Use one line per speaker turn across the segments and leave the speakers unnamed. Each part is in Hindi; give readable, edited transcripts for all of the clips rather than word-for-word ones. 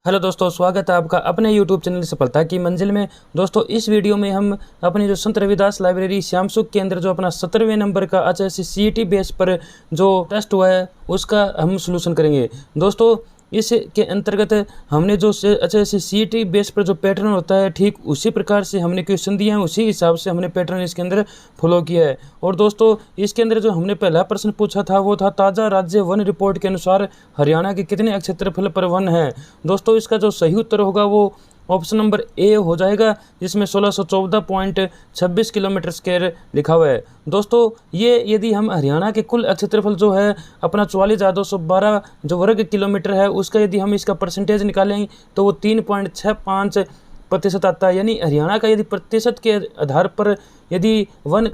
हेलो दोस्तों, स्वागत है आपका अपने YouTube चैनल सफलता की मंजिल में। दोस्तों, इस वीडियो में हम अपनी जो संत रविदास लाइब्रेरी श्याम सुख के अंदर जो अपना 17वें नंबर का HSC CET बेस पर जो टेस्ट हुआ है उसका हम सलूशन करेंगे। दोस्तों, इसके अंतर्गत हमने जो HSC CET बेस पर जो पैटर्न होता है ठीक उसी प्रकार से हमने क्वेश्चन दिए हैं, उसी हिसाब से हमने पैटर्न इसके अंदर फॉलो किया है। और दोस्तों, इसके अंदर जो हमने पहला प्रश्न पूछा था वो था ताज़ा राज्य वन रिपोर्ट के अनुसार हरियाणा के कितने क्षेत्रफल पर वन है। दोस्तों, इसका जो सही उत्तर होगा वो ऑप्शन नंबर ए हो जाएगा, जिसमें 1614.26 किलोमीटर स्क्वायर लिखा हुआ है। दोस्तों, ये यदि हम हरियाणा के कुल क्षेत्रफल जो है अपना 44,212 जो वर्ग किलोमीटर है उसका यदि हम इसका परसेंटेज निकालें तो वो 3.65% आता है। यानी हरियाणा का यदि प्रतिशत के आधार पर यदि वन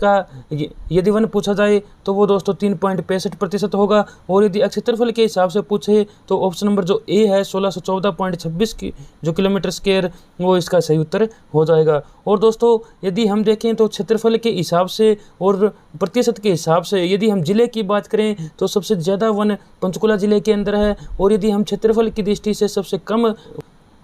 पूछा जाए तो वो दोस्तों 3.65% होगा। और यदि क्षेत्रफल के हिसाब से पूछे तो ऑप्शन नंबर जो ए है 1614.26 की जो किलोमीटर स्क्वायर वो इसका सही उत्तर हो जाएगा। और दोस्तों, यदि हम देखें तो क्षेत्रफल के हिसाब से और प्रतिशत के हिसाब से यदि हम जिले की बात करें तो सबसे ज़्यादा वन पंचकुला जिले के अंदर है। और यदि हम क्षेत्रफल की दृष्टि से सबसे कम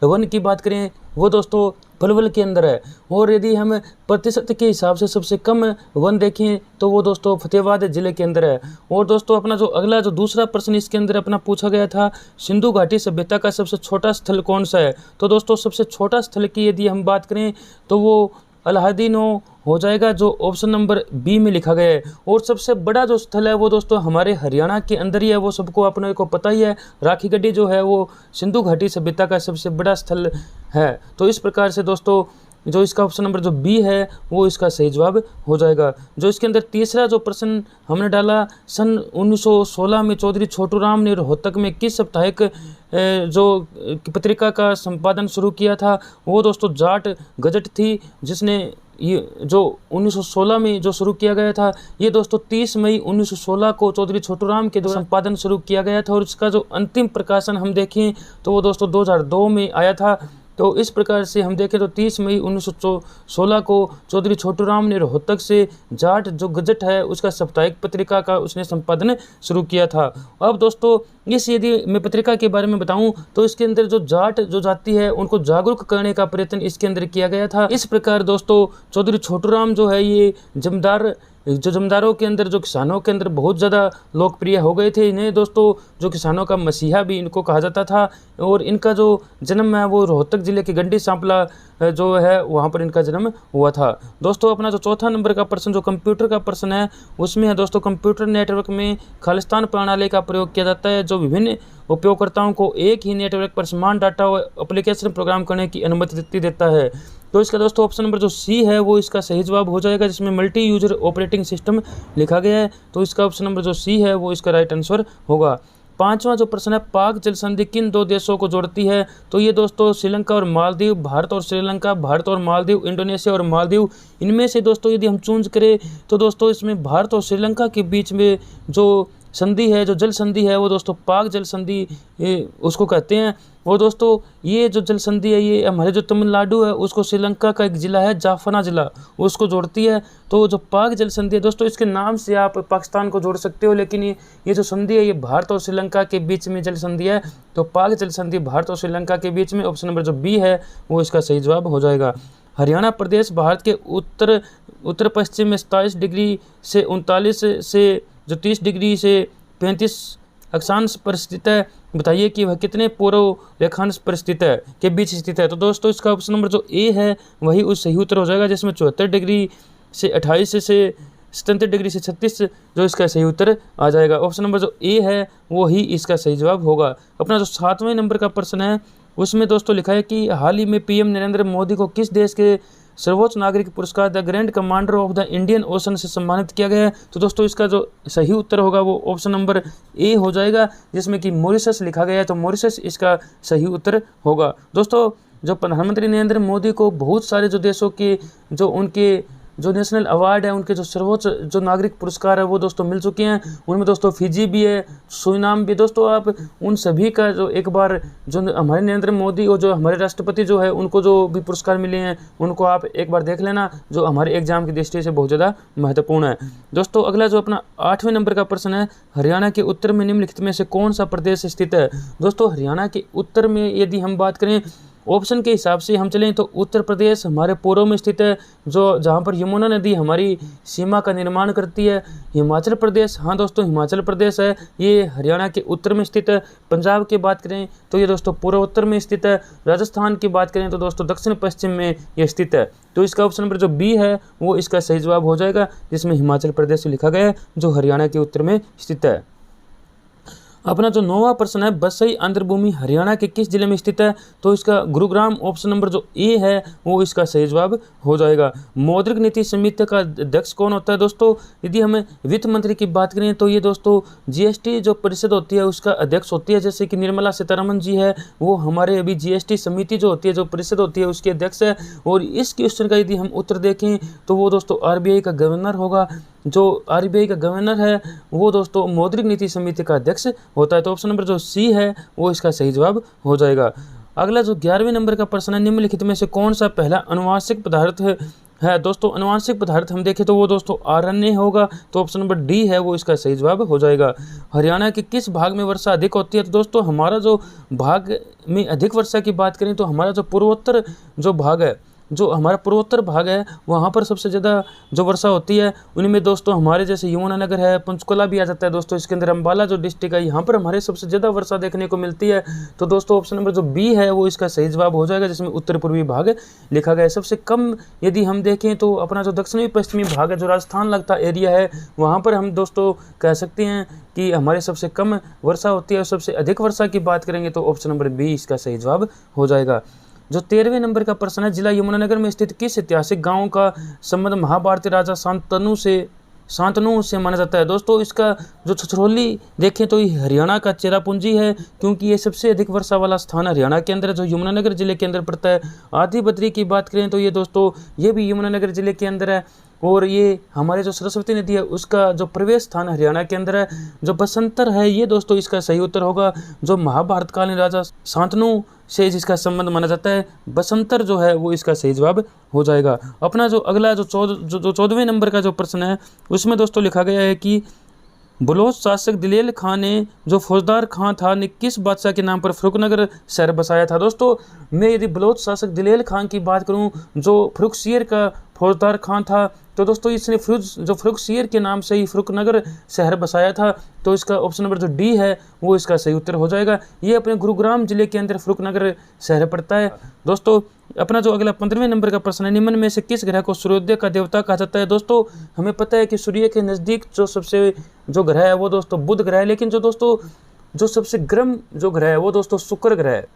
वन की बात करें वो दोस्तों पलवल के अंदर है। और यदि हम प्रतिशत के हिसाब से सबसे कम वन देखें तो वो दोस्तों फतेहाबाद जिले के अंदर है। और दोस्तों, अपना जो अगला जो दूसरा प्रश्न इसके अंदर अपना पूछा गया था, सिंधु घाटी सभ्यता का सबसे छोटा स्थल कौन सा है। तो दोस्तों, सबसे छोटा स्थल की यदि हम बात करें तो वो अलाहादीनो हो जाएगा, जो ऑप्शन नंबर बी में लिखा गया है। और सबसे बड़ा जो स्थल है वो दोस्तों हमारे हरियाणा के अंदर ही है, वो सबको अपने को पता ही है। राखी गढ़ी जो है वो सिंधु घाटी सभ्यता का सबसे बड़ा स्थल है। तो इस प्रकार से दोस्तों जो इसका ऑप्शन नंबर जो बी है वो इसका सही जवाब हो जाएगा। जो इसके अंदर तीसरा जो प्रश्न हमने डाला, सन 1916 में चौधरी छोटू राम ने रोहतक में किस साप्ताहिक जो पत्रिका का संपादन शुरू किया था, वो दोस्तों जाट गजट थी, जिसने ये जो 1916 में जो शुरू किया गया था। ये दोस्तों 30 मई 1916 को चौधरी छोटू राम के द्वारा संपादन शुरू किया गया था। और इसका जो अंतिम प्रकाशन हम देखें तो वो दोस्तों 2002 में आया था। तो इस प्रकार से हम देखें तो 30 मई 1916 को चौधरी छोटू राम ने रोहतक से जाट जो गजट है उसका साप्ताहिक पत्रिका का उसने संपादन शुरू किया था। अब दोस्तों, इस यदि मैं पत्रिका के बारे में बताऊं तो इसके अंदर जो जाट जो जाति है उनको जागरूक करने का प्रयत्न इसके अंदर किया गया था। इस प्रकार दोस्तों चौधरी छोटू राम जो है ये जमींदारों के अंदर जो किसानों के अंदर बहुत ज़्यादा लोकप्रिय हो गए थे। इन्हें दोस्तों जो किसानों का मसीहा भी इनको कहा जाता था। और इनका जो जन्म है वो रोहतक जिले के गंडी सांपला जो है वहाँ पर इनका जन्म हुआ था। दोस्तों, अपना जो चौथा नंबर का प्रश्न जो कंप्यूटर का प्रश्न है उसमें है दोस्तों, कंप्यूटर नेटवर्क में खालिस्तान प्रणाली का प्रयोग किया जाता है जो विभिन्न उपयोगकर्ताओं को एक ही नेटवर्क पर समान डाटा व एप्लीकेशन प्रोग्राम करने की अनुमति देता है। तो इसका दोस्तों ऑप्शन नंबर जो सी है वो इसका सही जवाब हो जाएगा, जिसमें मल्टी यूजर ऑपरेटिंग सिस्टम लिखा गया है। तो इसका ऑप्शन नंबर जो सी है वो इसका राइट आंसर होगा। पांचवा जो प्रश्न है, पाक जल संधि किन दो देशों को जोड़ती है। तो ये दोस्तों श्रीलंका और मालदीव, भारत और श्रीलंका, भारत और मालदीव, इंडोनेशिया और मालदीव, इनमें से दोस्तों यदि हम चूज करें तो दोस्तों इसमें भारत और श्रीलंका के बीच में जो संधि है, जो जल संधि है वो दोस्तों पाक जल संधि उसको कहते हैं। वो दोस्तों ये जो जल संधि है ये हमारे जो तमिलनाडु है उसको श्रीलंका का एक ज़िला है जाफना ज़िला उसको जोड़ती है। तो जो पाक जल संधि है दोस्तों, इसके नाम से आप पाकिस्तान को जोड़ सकते हो, लेकिन ये जो संधि है ये भारत और श्रीलंका के बीच में जल संधि है। तो पाक जल संधि भारत और श्रीलंका के बीच में, ऑप्शन नंबर जो बी है वो इसका सही जवाब हो जाएगा। हरियाणा प्रदेश भारत के उत्तर पश्चिम में 27 डिग्री से 39 से जो 30 डिग्री से 35 अक्षांश पर स्थित है। बताइए कि वह कितने पूर्व रेखांश पर स्थित है के बीच स्थित है। तो दोस्तों इसका ऑप्शन नंबर जो ए है वही उस सही उत्तर हो जाएगा, जिसमें 74 डिग्री से 28 से 77 डिग्री से 36 जो इसका सही उत्तर आ जाएगा। ऑप्शन नंबर जो ए है वो ही इसका सही जवाब होगा। अपना जो 7वें नंबर का प्रश्न है उसमें दोस्तों लिखा है कि हाल ही में पीएम नरेंद्र मोदी को किस देश के सर्वोच्च नागरिक पुरस्कार the grand commander of the Indian ocean से सम्मानित किया गया है। तो दोस्तों इसका जो सही उत्तर होगा वो ऑप्शन नंबर ए हो जाएगा, जिसमें कि मॉरिशस लिखा गया है। तो मॉरिशस इसका सही उत्तर होगा। दोस्तों, जो प्रधानमंत्री नरेंद्र मोदी को बहुत सारे जो देशों के जो उनके जो नेशनल अवार्ड है, उनके जो सर्वोच्च जो नागरिक पुरस्कार है वो दोस्तों मिल चुके हैं। उनमें दोस्तों फिजी भी है, सुरिनाम भी। दोस्तों आप उन सभी का जो एक बार जो हमारे नरेंद्र मोदी और जो हमारे राष्ट्रपति जो है उनको जो भी पुरस्कार मिले हैं उनको आप एक बार देख लेना, जो हमारे एग्जाम की दृष्टि से बहुत ज़्यादा महत्वपूर्ण है। दोस्तों अगला जो अपना 8वें नंबर का प्रश्न है, हरियाणा के उत्तर में निम्नलिखित में से कौन सा प्रदेश स्थित है। दोस्तों हरियाणा के उत्तर में यदि हम बात करें ऑप्शन के हिसाब से हम चलें तो उत्तर प्रदेश हमारे पूर्व में स्थित है, जो जहाँ पर यमुना नदी हमारी सीमा का निर्माण करती है। हिमाचल प्रदेश, हाँ दोस्तों हिमाचल प्रदेश है, ये हरियाणा के उत्तर में स्थित है। पंजाब की बात करें तो ये दोस्तों पूर्वोत्तर में स्थित है। राजस्थान की बात करें तो दोस्तों दक्षिण पश्चिम में ये स्थित है। तो इसका ऑप्शन नंबर जो बी है वो इसका सही जवाब हो जाएगा, जिसमें हिमाचल प्रदेश लिखा गया है जो हरियाणा के उत्तर में स्थित है। अपना जो 9वां प्रश्न है, बसई आंध्रभूमि हरियाणा के किस जिले में स्थित है। तो इसका गुरुग्राम ऑप्शन नंबर जो ए है वो इसका सही जवाब हो जाएगा। मौद्रिक नीति समिति का अध्यक्ष कौन होता है। दोस्तों यदि हमें वित्त मंत्री की बात करें तो ये दोस्तों जीएसटी जो परिषद होती है उसका अध्यक्ष होती है, जैसे कि निर्मला सीतारमण जी है, वो हमारे अभी जीएसटी समिति जो होती है जो परिषद होती है उसके अध्यक्ष है। और इस क्वेश्चन का यदि हम उत्तर देखें तो वो दोस्तों आरबीआई का गवर्नर होगा। जो आरबीआई का गवर्नर है वो दोस्तों मौद्रिक नीति समिति का अध्यक्ष होता है। तो ऑप्शन नंबर जो सी है वो इसका सही जवाब हो जाएगा। अगला जो 11वें नंबर का प्रश्न है, निम्नलिखित में से कौन सा पहला अनुवांशिक पदार्थ है। दोस्तों अनुवांशिक पदार्थ हम देखें तो वो दोस्तों आरएनए होगा। तो ऑप्शन नंबर डी है वो इसका सही जवाब हो जाएगा। हरियाणा के किस भाग में वर्षा अधिक होती है। तो दोस्तों हमारा जो भाग में अधिक वर्षा की बात करें तो हमारा जो पूर्वोत्तर जो भाग है, जो हमारा पूर्वोत्तर भाग है वहाँ पर सबसे ज़्यादा जो वर्षा होती है। उनमें दोस्तों हमारे जैसे यमुनानगर है, पंचकुला भी आ जाता है दोस्तों, इसके अंदर अम्बाला जो डिस्ट्रिक्ट है यहाँ पर हमारे सबसे ज़्यादा वर्षा देखने को मिलती है। तो दोस्तों ऑप्शन नंबर जो बी है वो इसका सही जवाब हो जाएगा, जिसमें उत्तर पूर्वी भाग लिखा गया है। सबसे कम यदि हम देखें तो अपना जो दक्षिणी पश्चिमी भाग है, जो राजस्थान लगता एरिया है, वहाँ पर हम दोस्तों कह सकते हैं कि हमारे सबसे कम वर्षा होती है। और सबसे अधिक वर्षा की बात करेंगे तो ऑप्शन नंबर बी इसका सही जवाब हो जाएगा। जो 13वें नंबर का प्रश्न है, जिला यमुनानगर में स्थित किस ऐतिहासिक गांव का संबंध महाभारती राजा शांतनु से माना जाता है। दोस्तों इसका जो छछरौली देखें तो ये हरियाणा का चेरापूंजी है, क्योंकि ये सबसे अधिक वर्षा वाला स्थान हरियाणा के अंदर है, जो यमुनानगर जिले के अंदर पड़ता है। आदि बद्री की बात करें तो ये दोस्तों ये भी यमुनानगर जिले के अंदर है। और ये हमारे जो सरस्वती नदी है उसका जो प्रवेश स्थान हरियाणा के अंदर है। जो बसंतर है ये दोस्तों इसका सही उत्तर होगा, जो महाभारत कालीन राजा शांतनु से जिसका संबंध माना जाता है। बसंतर जो है वो इसका सही जवाब हो जाएगा। अपना जो अगला जो 14वें नंबर का जो प्रश्न है उसमें दोस्तों लिखा गया है कि बलोच शासक दिलेल खां ने जो फौजदार खां था ने किस बादशाह के नाम पर फरुखनगर शहर बसाया था। दोस्तों मैं यदि बलोच शासक दिलेल खां की बात करूं जो फरुखशियर का फौजदार खां था, तो दोस्तों इसने फरुखशियर के नाम से ही फरुखनगर शहर बसाया था। तो इसका ऑप्शन नंबर जो डी है वो इसका सही उत्तर हो जाएगा। ये अपने गुरुग्राम जिले के अंदर फरुखनगर शहर पड़ता है। दोस्तों अपना जो अगला 15वें नंबर का प्रश्न है, निम्न में से किस ग्रह को सूर्योदय का देवता कहा जाता है। दोस्तों हमें पता है कि सूर्य के नज़दीक जो सबसे जो ग्रह है वो दोस्तों बुध ग्रह है, लेकिन जो दोस्तों जो सबसे गर्म जो ग्रह है वो दोस्तों शुक्र ग्रह है।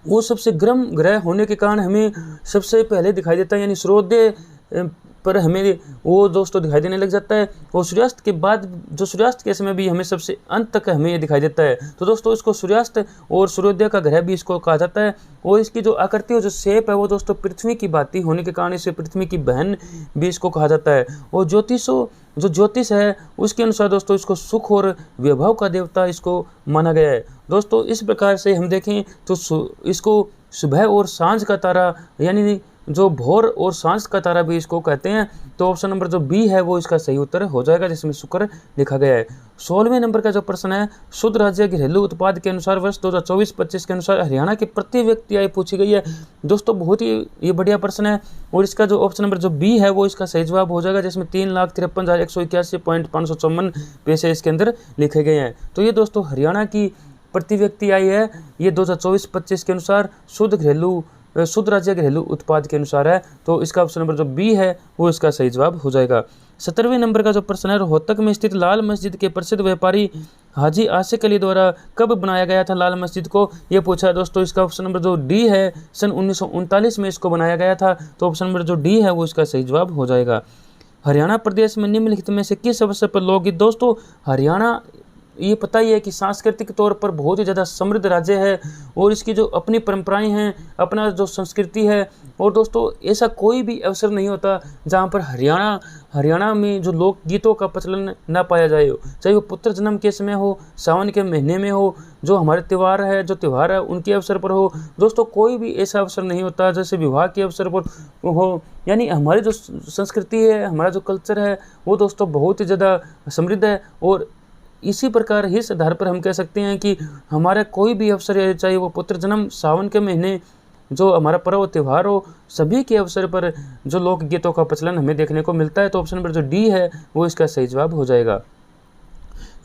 वो सबसे गर्म ग्रह होने के कारण हमें सबसे पहले दिखाई देता है, यानी सूर्योदय पर हमें वो दोस्तों दिखाई देने लग जाता है। और सूर्यास्त के बाद जो सूर्यास्त के समय भी हमें सबसे अंत तक हमें ये दिखाई देता है। तो दोस्तों इसको सूर्यास्त और सूर्योदय का ग्रह भी इसको कहा जाता है। और इसकी जो आकृति और जो शेप है वो दोस्तों पृथ्वी की भांति होने के कारण इसे पृथ्वी की बहन भी इसको कहा जाता है। और जो ज्योतिष है उसके अनुसार दोस्तों इसको सुख और वैभव का देवता इसको माना गया है। दोस्तों इस प्रकार से हम देखें तो इसको सुबह और सांझ का तारा, यानी जो भोर और सांझ का तारा भी इसको कहते हैं। तो ऑप्शन नंबर जो बी है वो इसका सही उत्तर हो जाएगा, जिसमें शुक्र लिखा गया है। 16वें नंबर का जो प्रश्न है, शुद्ध राज्य घरेलू उत्पाद के अनुसार वर्ष 2024-25 के अनुसार हरियाणा की प्रति व्यक्ति आय पूछी गई है। दोस्तों बहुत ही ये बढ़िया प्रश्न है। और इसका जो ऑप्शन नंबर जो बी है वो इसका सही जवाब हो जाएगा, जिसमें 3,53,181.554 पैसे इसके अंदर लिखे गए हैं। तो ये दोस्तों हरियाणा की प्रति व्यक्ति आय है, ये 2024-25 के अनुसार शुद्ध राज्य घरेलू उत्पाद के अनुसार है। तो इसका ऑप्शन नंबर जो बी है वो इसका सही जवाब हो जाएगा। 17वें नंबर का जो प्रश्न है, रोहतक में स्थित लाल मस्जिद के प्रसिद्ध व्यापारी हाजी आसिक अली द्वारा कब बनाया गया था लाल मस्जिद को, ये पूछा है। दोस्तों इसका ऑप्शन नंबर जो डी है, सन 1939 में इसको बनाया गया था। तो ऑप्शन नंबर जो डी है वो इसका सही जवाब हो जाएगा। हरियाणा प्रदेश में निम्नलिखित में से किस अवसर पर लोकगीत। दोस्तों हरियाणा ये पता ही है कि सांस्कृतिक तौर पर बहुत ही ज़्यादा समृद्ध राज्य है और इसकी जो अपनी परंपराएं हैं, अपना जो संस्कृति है। और दोस्तों ऐसा कोई भी अवसर नहीं होता जहाँ पर हरियाणा में जो लोकगीतों का प्रचलन ना पाया जाए, चाहे वो पुत्र जन्म के समय हो, सावन के महीने में हो, जो हमारे त्यौहार है उनके अवसर पर हो। दोस्तों कोई भी ऐसा अवसर नहीं होता जैसे विवाह के अवसर पर हो। यानी हमारी जो संस्कृति है, हमारा जो कल्चर है वो दोस्तों बहुत ही ज़्यादा समृद्ध है। और इसी प्रकार इस आधार पर हम कह सकते हैं कि हमारा कोई भी अवसर है, चाहे वो पुत्र जन्म, सावन के महीने, जो हमारा पर्व त्यौहार हो, सभी के अवसर पर जो लोकगीतों का प्रचलन हमें देखने को मिलता है। तो ऑप्शन नंबर जो डी है वो इसका सही जवाब हो जाएगा।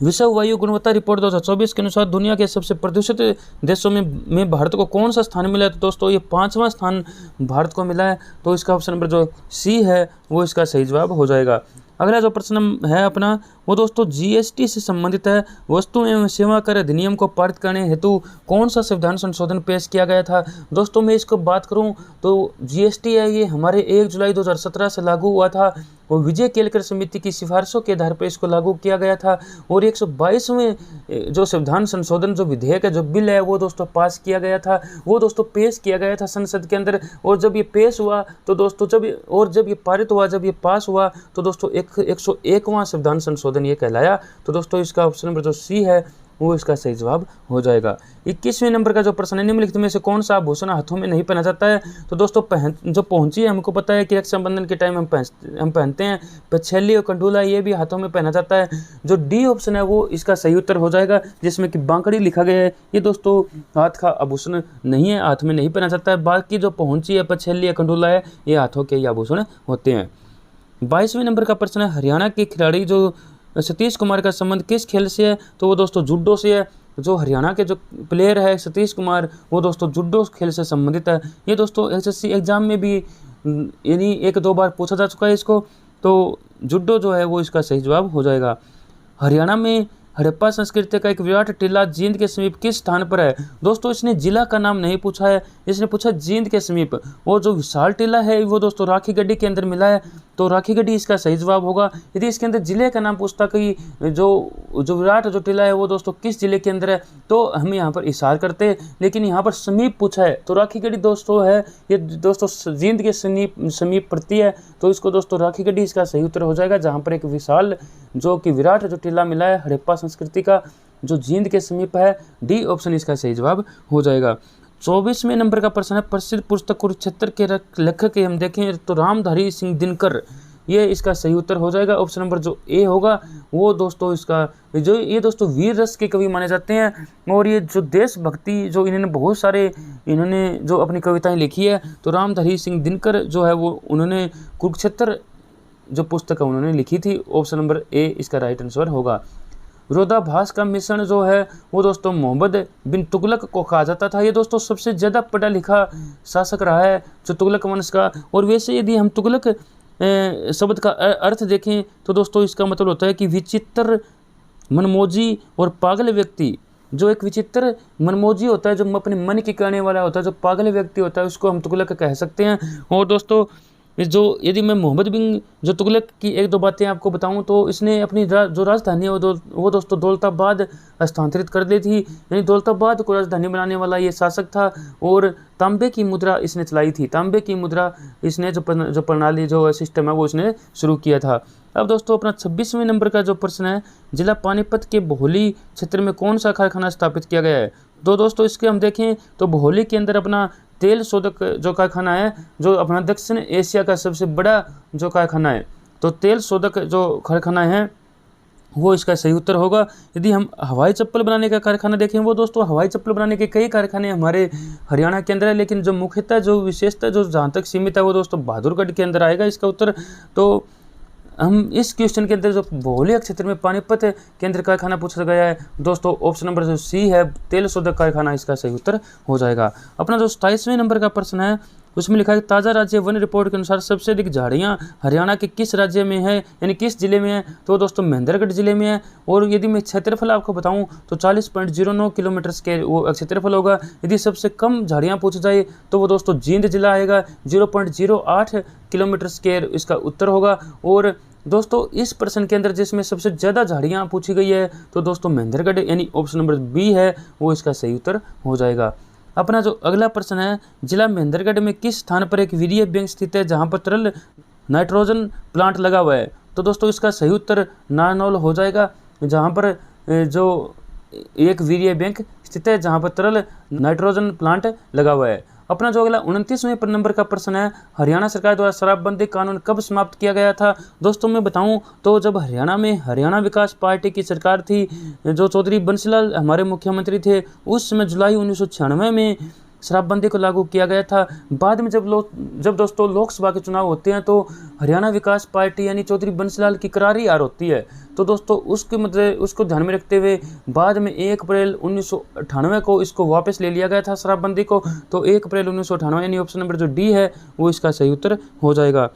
विश्व वायु गुणवत्ता रिपोर्ट 2024 के अनुसार दुनिया के सबसे प्रदूषित देशों में भारत को कौन सा स्थान मिला है? तो दोस्तों ये 5वां स्थान भारत को मिला है। तो इसका ऑप्शन नंबर जो सी है वो इसका सही जवाब हो जाएगा। अगला जो प्रश्न है अपना वो दोस्तों जीएसटी से संबंधित है। वस्तु एवं सेवा कर अधिनियम को पारित करने हेतु कौन सा संविधान संशोधन पेश किया गया था? दोस्तों मैं इसको बात करूं तो जीएसटी है ये हमारे 1 जुलाई 2017 से लागू हुआ था और विजय केलकर समिति की सिफारिशों के आधार पर इसको लागू किया गया था। और 122वें जो संविधान संशोधन जो विधेयक है, जो बिल है वो दोस्तों पास किया गया था, वो दोस्तों पेश किया गया था संसद के अंदर। और जब ये पेश हुआ तो दोस्तों जब ये पारित हुआ, जब ये पास हुआ तो दोस्तों 101वां संविधान संशोधन ये कहलाया। तो दोस्तों इसका ऑप्शन नंबर जो सी है वो इसका सही जवाब हो जाएगा। 21वें नंबर का जो प्रश्न है, निम्नलिखित में से कौन सा आभूषण हाथों में नहीं पहना जाता है? तो दोस्तों जो पहुंची है, हमको पता है कि रक्षाबंधन के टाइम हम पहनते हैं पछेली और कंडूला, ये भी हाथों में पहना जाता है। जो डी ऑप्शन है वो इसका सही उत्तर हो जाएगा, जिसमें कि बांकड़ी लिखा गया है। ये दोस्तों हाथ का आभूषण नहीं है, हाथ में नहीं पहना जाता है। बाकी जो पहुंची है, पछेली या कंडूला है, ये हाथों के आभूषण होते हैं। 22वें नंबर का प्रश्न है, हरियाणा के खिलाड़ी जो सतीश कुमार का संबंध किस खेल से है? तो वो दोस्तों जुडो से है। जो हरियाणा के जो प्लेयर है सतीश कुमार, वो दोस्तों जुडो खेल से संबंधित है। ये दोस्तों एसएससी एग्जाम में भी यानी 1-2 बार पूछा जा चुका है इसको। तो जुडो जो है वो इसका सही जवाब हो जाएगा। हरियाणा में हड़प्पा संस्कृति का एक विराट टीला जींद के समीप किस स्थान पर है? दोस्तों इसने जिला का नाम नहीं पूछा है, इसने पूछा जींद के समीप। और जो विशाल टीला है वो दोस्तों राखी गड्डी के अंदर मिला है। तो राखी गड्डी इसका सही जवाब होगा। यदि इसके अंदर जिले का नाम पूछता कि जो विराट जो टीला है वो दोस्तों किस जिले के अंदर है, तो हम यहाँ पर इशार करते हैं, लेकिन यहाँ पर समीप पूछा है। तो राखी गड्डी दोस्तों है ये दोस्तों जींद के समीप पड़ती है। तो इसको दोस्तों राखी गड्डी इसका सही उत्तर हो जाएगा, जहाँ पर एक विशाल जो कि विराट जो टीला मिला है हड़प्पा संस्कृति का, जो जींद के समीप है। डी ऑप्शन इसका सही जवाब हो जाएगा। 24वें नंबर का प्रश्न है, प्रसिद्ध पुस्तक कुरुक्षेत्र के लेखक हम देखें तो रामधारी सिंह दिनकर, ये इसका सही उत्तर हो जाएगा। ऑप्शन नंबर जो ए होगा वो दोस्तों इसका ये दोस्तों वीर रस के कवि माने जाते हैं। और ये जो देशभक्ति जो इन्होंने बहुत सारे जो अपनी कविताएं लिखी है, तो रामधारी सिंह दिनकर जो है वो उन्होंने कुरुक्षेत्र जो पुस्तक है उन्होंने लिखी थी। ऑप्शन नंबर ए इसका राइट आंसर होगा। विरोधाभास का मिश्रण जो है वो दोस्तों मोहम्मद बिन तुगलक को कहा जाता था। ये दोस्तों सबसे ज़्यादा पढ़ा लिखा शासक रहा है जो तुगलक वंश का। और वैसे यदि हम तुगलक शब्द का अर्थ देखें तो दोस्तों इसका मतलब होता है कि विचित्र, मनमोजी और पागल व्यक्ति। जो एक विचित्र मनमोजी होता है, जो अपने मन की करने वाला होता है, जो पागल व्यक्ति होता है, उसको हम तुगलक कह सकते हैं। और दोस्तों जो यदि मैं मोहम्मद बिन जो तुगलक की 1-2 बातें आपको बताऊं तो इसने अपनी जो राजधानी है वो दोस्तों दौलताबाद स्थानांतरित कर दी थी। यानी दौलताबाद को राजधानी बनाने वाला ये शासक था। और तांबे की मुद्रा इसने चलाई थी। तांबे की मुद्रा इसने जो प्रणाली जो सिस्टम है वो इसने शुरू किया था। अब दोस्तों अपना 26वें नंबर का जो प्रश्न है, जिला पानीपत के भोली क्षेत्र में कौन सा कारखाना स्थापित किया गया है? तो दोस्तों इसके हम देखें तो भोली के अंदर अपना तेल शोधक जो कारखाना है, जो अपना दक्षिण एशिया का सबसे बड़ा जो कारखाना है, तो तेल शोधक जो कारखाना है वो इसका सही उत्तर होगा। यदि हम हवाई चप्पल बनाने का कारखाना देखें, वो दोस्तों हवाई चप्पल बनाने के कई कारखाने हमारे हरियाणा के अंदर है, लेकिन जो मुख्यतः जो विशेषता जो जहाँ तक सीमित है वो दोस्तों बहादुरगढ़ के अंदर आएगा इसका उत्तर। तो हम इस क्वेश्चन के अंदर जो भोली क्षेत्र में पानीपत के अंदर कारखाना पूछा गया है दोस्तों, ऑप्शन नंबर जो सी है तेल शोधक कारखाना इसका सही उत्तर हो जाएगा। अपना जो 27वें नंबर का प्रश्न है उसमें लिखा है ताज़ा राज्य वन रिपोर्ट के अनुसार सबसे अधिक झाड़ियाँ हरियाणा के किस राज्य में है, यानी किस जिले में है? तो दोस्तों महेंद्रगढ़ जिले में है। और यदि मैं क्षेत्रफल आपको बताऊं तो 40.09 किलोमीटर स्क्वायर वो क्षेत्रफल होगा। यदि सबसे कम झाड़ियाँ पूछ जाए तो वो दोस्तों जींद जिला आएगा, 0.08 किलोमीटर स्क्वायर इसका उत्तर होगा। और दोस्तों इस प्रश्न के अंदर जिसमें सबसे ज़्यादा झाड़ियाँ पूछी गई है तो दोस्तों महेंद्रगढ़, यानी ऑप्शन नंबर बी है वो इसका सही उत्तर हो जाएगा। अपना जो अगला प्रश्न है, जिला महेंद्रगढ़ में किस स्थान पर एक वीर्य बैंक स्थित है जहाँ पर तरल नाइट्रोजन प्लांट लगा हुआ है? तो दोस्तों इसका सही उत्तर नारनौल हो जाएगा, जहाँ पर जो एक वीर्य बैंक स्थित है जहाँ पर तरल नाइट्रोजन प्लांट लगा हुआ है। अपना जो अगला 29वें नंबर का प्रश्न है, हरियाणा सरकार द्वारा शराबबंदी कानून कब समाप्त किया गया था? दोस्तों मैं बताऊं तो जब हरियाणा में हरियाणा विकास पार्टी की सरकार थी, जो चौधरी बंसीलाल हमारे मुख्यमंत्री थे, उस समय जुलाई 1996 में शराबबंदी को लागू किया गया था। बाद में जब दोस्तों लोकसभा के चुनाव होते हैं तो हरियाणा विकास पार्टी यानी चौधरी बंसीलाल की करारी हार होती है, तो दोस्तों उसको ध्यान में रखते हुए बाद में 1 अप्रैल 1998 को इसको वापस ले लिया गया था शराबबंदी को। तो 1 अप्रैल 1998 यानी ऑप्शन नंबर जो डी है वो इसका सही उत्तर हो जाएगा।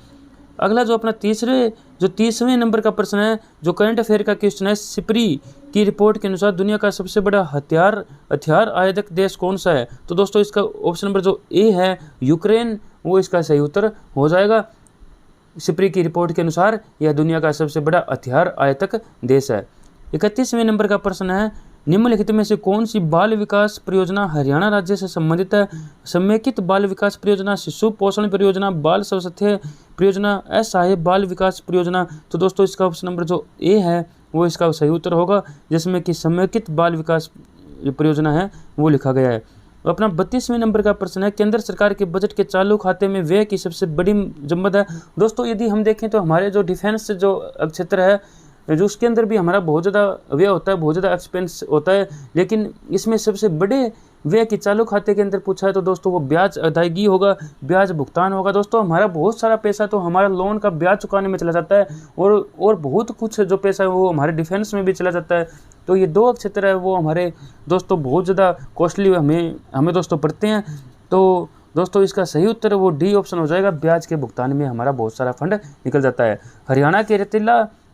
अगला जो अपना 30वें नंबर का प्रश्न है, जो करंट अफेयर का क्वेश्चन है, सिप्री की रिपोर्ट के अनुसार दुनिया का सबसे बड़ा हथियार आयातक देश कौन सा है? तो दोस्तों इसका ऑप्शन नंबर जो ए है यूक्रेन वो इसका सही उत्तर हो जाएगा। सिप्री की रिपोर्ट के अनुसार यह दुनिया का सबसे बड़ा हथियार आयातक देश है। 31वें नंबर का प्रश्न है, निम्नलिखित में से कौन सी बाल विकास परियोजना हरियाणा राज्य से संबंधित है? समेकित बाल विकास परियोजना, शिशु पोषण परियोजना, बाल स्वास्थ्य परियोजना, असहाय बाल विकास परियोजना। तो दोस्तों इसका ऑप्शन नंबर जो ए है वो इसका सही उत्तर होगा, जिसमें कि समेकित बाल विकास परियोजना है वो लिखा गया है। अपना 32वें नंबर का प्रश्न है, केंद्र सरकार के बजट के चालू खाते में व्यय की सबसे बड़ी जमद है? दोस्तों यदि हम देखें तो हमारे जो डिफेंस जो क्षेत्र है जो उसके अंदर भी हमारा बहुत ज़्यादा व्यय होता है, बहुत ज़्यादा एक्सपेंस होता है, लेकिन इसमें सबसे बड़े व्यय की चालू खाते के अंदर पूछा है तो दोस्तों वो ब्याज अदायगी होगा, ब्याज भुगतान होगा। दोस्तों हमारा बहुत सारा पैसा तो हमारा लोन का ब्याज चुकाने में चला जाता है और बहुत कुछ जो पैसा है वो हमारे डिफेंस में भी चला जाता है। तो ये 2 क्षेत्र है वो हमारे दोस्तों बहुत ज़्यादा कॉस्टली हमें दोस्तों पड़ते हैं। तो दोस्तों इसका सही उत्तर वो डी ऑप्शन हो जाएगा, ब्याज के भुगतान में हमारा बहुत सारा फंड निकल जाता है। हरियाणा के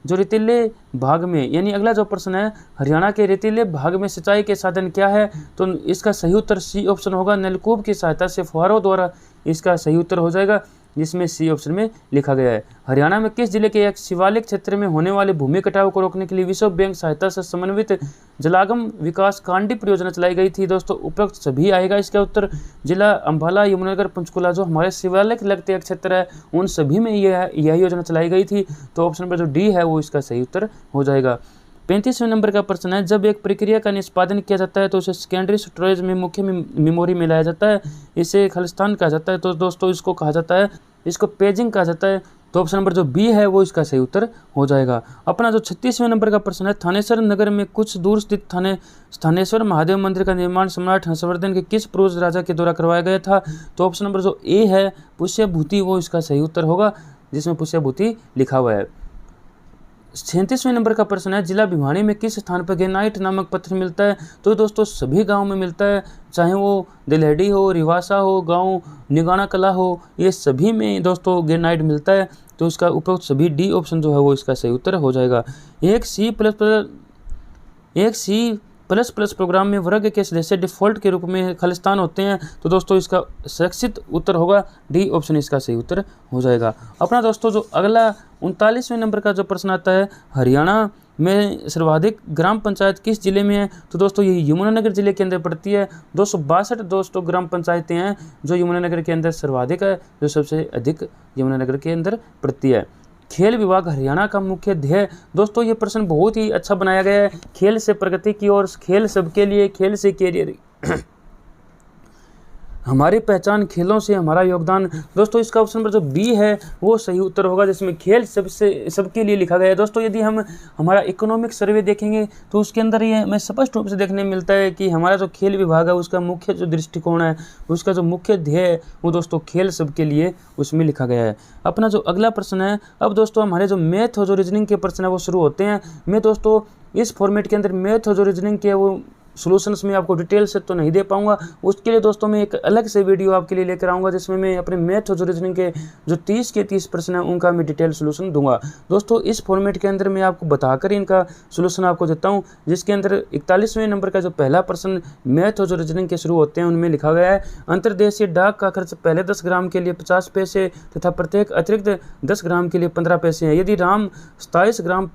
रेतीले भाग में, यानी अगला जो प्रश्न है, हरियाणा के रेतीले भाग में सिंचाई के साधन क्या है? तो इसका सही उत्तर सी ऑप्शन होगा, नलकूप की सहायता से फुहारों द्वारा इसका सही उत्तर हो जाएगा, जिसमें सी ऑप्शन में लिखा गया है। हरियाणा में किस जिले के एक शिवालिक क्षेत्र में होने वाले भूमि कटाव को रोकने के लिए विश्व बैंक सहायता से समन्वित जलागम विकास कांडी परियोजना चलाई गई थी? दोस्तों उपरोक्त सभी आएगा इसका उत्तर। जिला अम्बाला, यमुनानगर, पंचकुला जो हमारे शिवालिक लगते क्षेत्र है उन सभी में यह योजना चलाई गई थी। तो ऑप्शन पर जो डी है वो इसका सही उत्तर हो जाएगा। 35वें नंबर का प्रश्न है, जब एक प्रक्रिया का निष्पादन किया जाता है तो उसे सेकेंडरी स्टोरेज में मुख्य मेमोरी में लाया जाता है, इसे खालिस्तान कहा जाता है। तो दोस्तों इसको कहा जाता है, इसको पेजिंग कहा जाता है। तो ऑप्शन नंबर जो बी है वो इसका सही उत्तर हो जाएगा। अपना जो 36वें नंबर का प्रश्न है, थानेसर नगर में कुछ दूर स्थित थानेश्वर महादेव मंदिर का निर्माण सम्राट हर्षवर्धन के किस पूर्व राजा के द्वारा करवाया गया था? तो ऑप्शन नंबर जो ए है पुष्यभूति वो इसका सही उत्तर होगा, जिसमें पुष्यभूति लिखा हुआ है। 37वें नंबर का प्रश्न है, जिला भिवानी में किस स्थान पर ग्रेनाइट नामक पत्थर मिलता है? तो दोस्तों सभी गांव में मिलता है, चाहे वो दिलहड़ी हो, रिवासा हो, गांव निगाना कला हो, ये सभी में दोस्तों ग्रेनाइट मिलता है। तो इसका उपरोक्त सभी डी ऑप्शन जो है वो इसका सही उत्तर हो जाएगा। एक C++ प्रोग्राम में वर्ग के सदस्य डिफ़ॉल्ट के रूप में खालिस्तान होते हैं। तो दोस्तों इसका सुरक्षित उत्तर होगा, डी ऑप्शन इसका सही उत्तर हो जाएगा। अपना दोस्तों जो अगला 39वें नंबर का जो प्रश्न आता है, हरियाणा में सर्वाधिक ग्राम पंचायत किस जिले में है? तो दोस्तों ये यमुनानगर जिले के अंदर पड़ती है। 262 दोस्तों ग्राम पंचायतें हैं जो यमुनानगर के अंदर सर्वाधिक है, जो सबसे अधिक यमुनानगर के अंदर पड़ती है। खेल विभाग हरियाणा का मुख्य ध्येय, दोस्तों ये प्रश्न बहुत ही अच्छा बनाया गया है, खेल से प्रगति की ओर, खेल सबके लिए, खेल से कैरियर हमारी पहचान, खेलों से हमारा योगदान। दोस्तों इसका ऑप्शन नंबर जो बी है वो सही उत्तर होगा, जिसमें खेल सबके लिए लिखा गया है। दोस्तों यदि हम हमारा इकोनॉमिक सर्वे देखेंगे तो उसके अंदर ये हमें स्पष्ट रूप से देखने मिलता है कि हमारा जो खेल विभाग है उसका मुख्य जो दृष्टिकोण है, उसका जो मुख्य ध्येय है वो दोस्तों खेल सबके लिए उसमें लिखा गया है। अपना जो अगला प्रश्न है, अब दोस्तों हमारे जो मैथ और जो रीजनिंग के प्रश्न है वो शुरू होते हैं। मैं दोस्तों इस फॉर्मेट के अंदर मैथ और जो रीजनिंग के वो सॉल्यूशंस में आपको डिटेल से तो नहीं दे पाऊंगा। उसके लिए दोस्तों मैं एक अलग से वीडियो आपके लिए लेकर आऊँगा, जिसमें मैं अपने मैथ और रीजनिंग के जो 30 के 30 प्रश्न हैं उनका मैं डिटेल सोल्यूशन दूंगा। दोस्तों इस फॉर्मेट के अंदर मैं आपको बताकर इनका सोल्यूशन आपको देता हूँ, जिसके अंदर 41वें नंबर का जो पहला प्रश्न मैथ और रीजनिंग के शुरू होते हैं उनमें लिखा गया है, अंतर्देशीय डाक का खर्च पहले 10 ग्राम के लिए 50 पैसे तथा प्रत्येक अतिरिक्त 10 ग्राम के लिए 15 पैसे हैं। यदि राम 27 ग्राम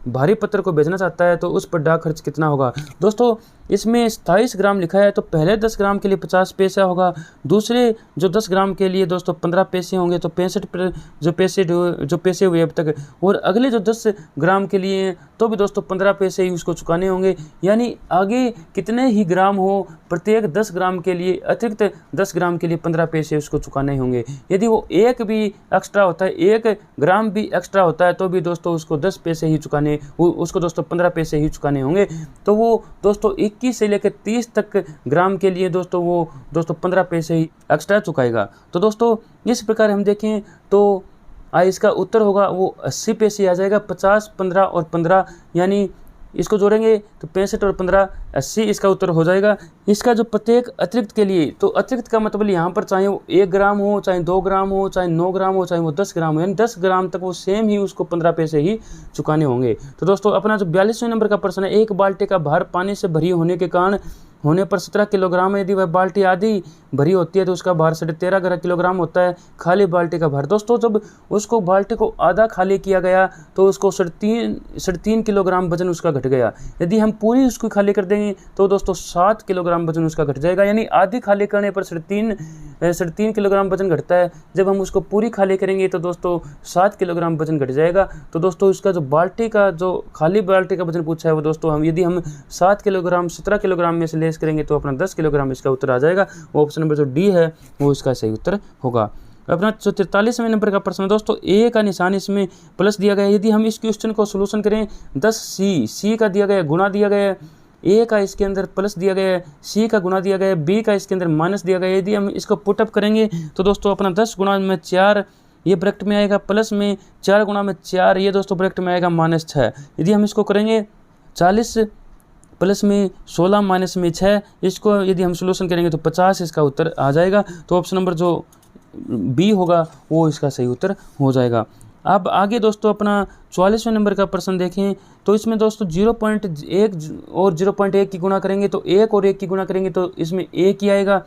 भारी पत्र को बेचना चाहता है तो उस पर डाक खर्च कितना होगा। दोस्तों इसमें 27 ग्राम लिखा है तो पहले 10 ग्राम के लिए 50 पैसा होगा, दूसरे जो 10 ग्राम के लिए दोस्तों 15 पैसे होंगे, तो 65 जो पैसे हुए अब तक, और अगले जो 10 ग्राम के लिए तो भी दोस्तों 15 पैसे ही उसको चुकाने होंगे। यानी आगे कितने ही ग्राम हो प्रत्येक 10 ग्राम के लिए अतिरिक्त 10 ग्राम के लिए 15 पैसे उसको चुकाने होंगे। यदि वो एक भी एक्स्ट्रा होता है, 1 ग्राम भी एक्स्ट्रा होता है तो भी दोस्तों उसको 10 पैसे ही चुकाने, उसको दोस्तों 15 पैसे ही चुकाने होंगे। तो वो दोस्तों 21 से लेकर 30 तक ग्राम के लिए दोस्तों वो दोस्तों 15 पैसे ही एक्स्ट्रा चुकाएगा। तो दोस्तों इस प्रकार हम देखें तो इसका उत्तर होगा वो 80 पैसे आ जाएगा। 50, 15 और 15 यानी इसको जोड़ेंगे तो 65 और 15 80 इसका उत्तर हो जाएगा। इसका जो प्रत्येक अतिरिक्त के लिए, तो अतिरिक्त का मतलब यहाँ पर चाहे वो 1 ग्राम हो, चाहे 2 ग्राम हो, चाहे 9 ग्राम हो, चाहे वो 10 ग्राम हो, यानी 10 ग्राम तक वो सेम ही उसको 15 पैसे ही चुकाने होंगे। तो दोस्तों अपना जो 42वें नंबर का प्रश्न है, एक बाल्टी का भार पानी से भरी होने पर 17 किलोग्राम है। यदि वह बाल्टी आधी भरी होती है तो उसका भार 13.5 किलोग्राम होता है। खाली बाल्टी का भार, दोस्तों जब उसको बाल्टी को आधा खाली किया गया तो उसको 3.5 किलोग्राम वजन उसका घट गया। यदि हम पूरी उसको खाली कर देंगे तो दोस्तों 7 किलोग्राम वजन उसका घट जाएगा। यानी आधी खाली करने पर 3.5 किलोग्राम वजन घटता है, जब हम उसको पूरी खाली करेंगे तो दोस्तों 7 किलोग्राम वजन घट जाएगा। तो दोस्तों इसका जो खाली बाल्टी का वजन पूछा है वो दोस्तों यदि हम 7 किलोग्राम 17 किलोग्राम में से करेंगे तो अपना 10 किलोग्राम इसका उत्तर आ जाएगा। वो ऑप्शन नंबर जो डी है वो इसका सही उत्तर होगा। अपना जो 43वें नंबर का प्रश्न है दोस्तों, ए का निशान इसमें प्लस दिया गया है। यदि हम इस क्वेश्चन को सोल्यूशन करें, 10 सी का दिया गया गुणा दिया गया है, ए का इसके अंदर प्लस दिया गया है, सी का गुणा दिया गया है, बी का इसके अंदर माइनस दिया गया है। यदि हम इसको पुटअप करेंगे तो दोस्तों अपना 10 गुणा में 4 ये ब्रैकेट में आएगा, प्लस में 4 गुणा में 4 ये दोस्तों ब्रैकेट में आएगा -6। यदि हम इसको करेंगे 40 प्लस में 16 माइनस में 6, इसको यदि हम सोल्यूशन करेंगे तो 50 इसका उत्तर आ जाएगा। तो ऑप्शन नंबर जो बी होगा वो इसका सही उत्तर हो जाएगा। अब आगे दोस्तों अपना 44वें नंबर का प्रश्न देखें तो इसमें दोस्तों 0.1 और 0.1 की गुणा करेंगे तो 1 और 1 की गुणा करेंगे तो इसमें 1 ही आएगा।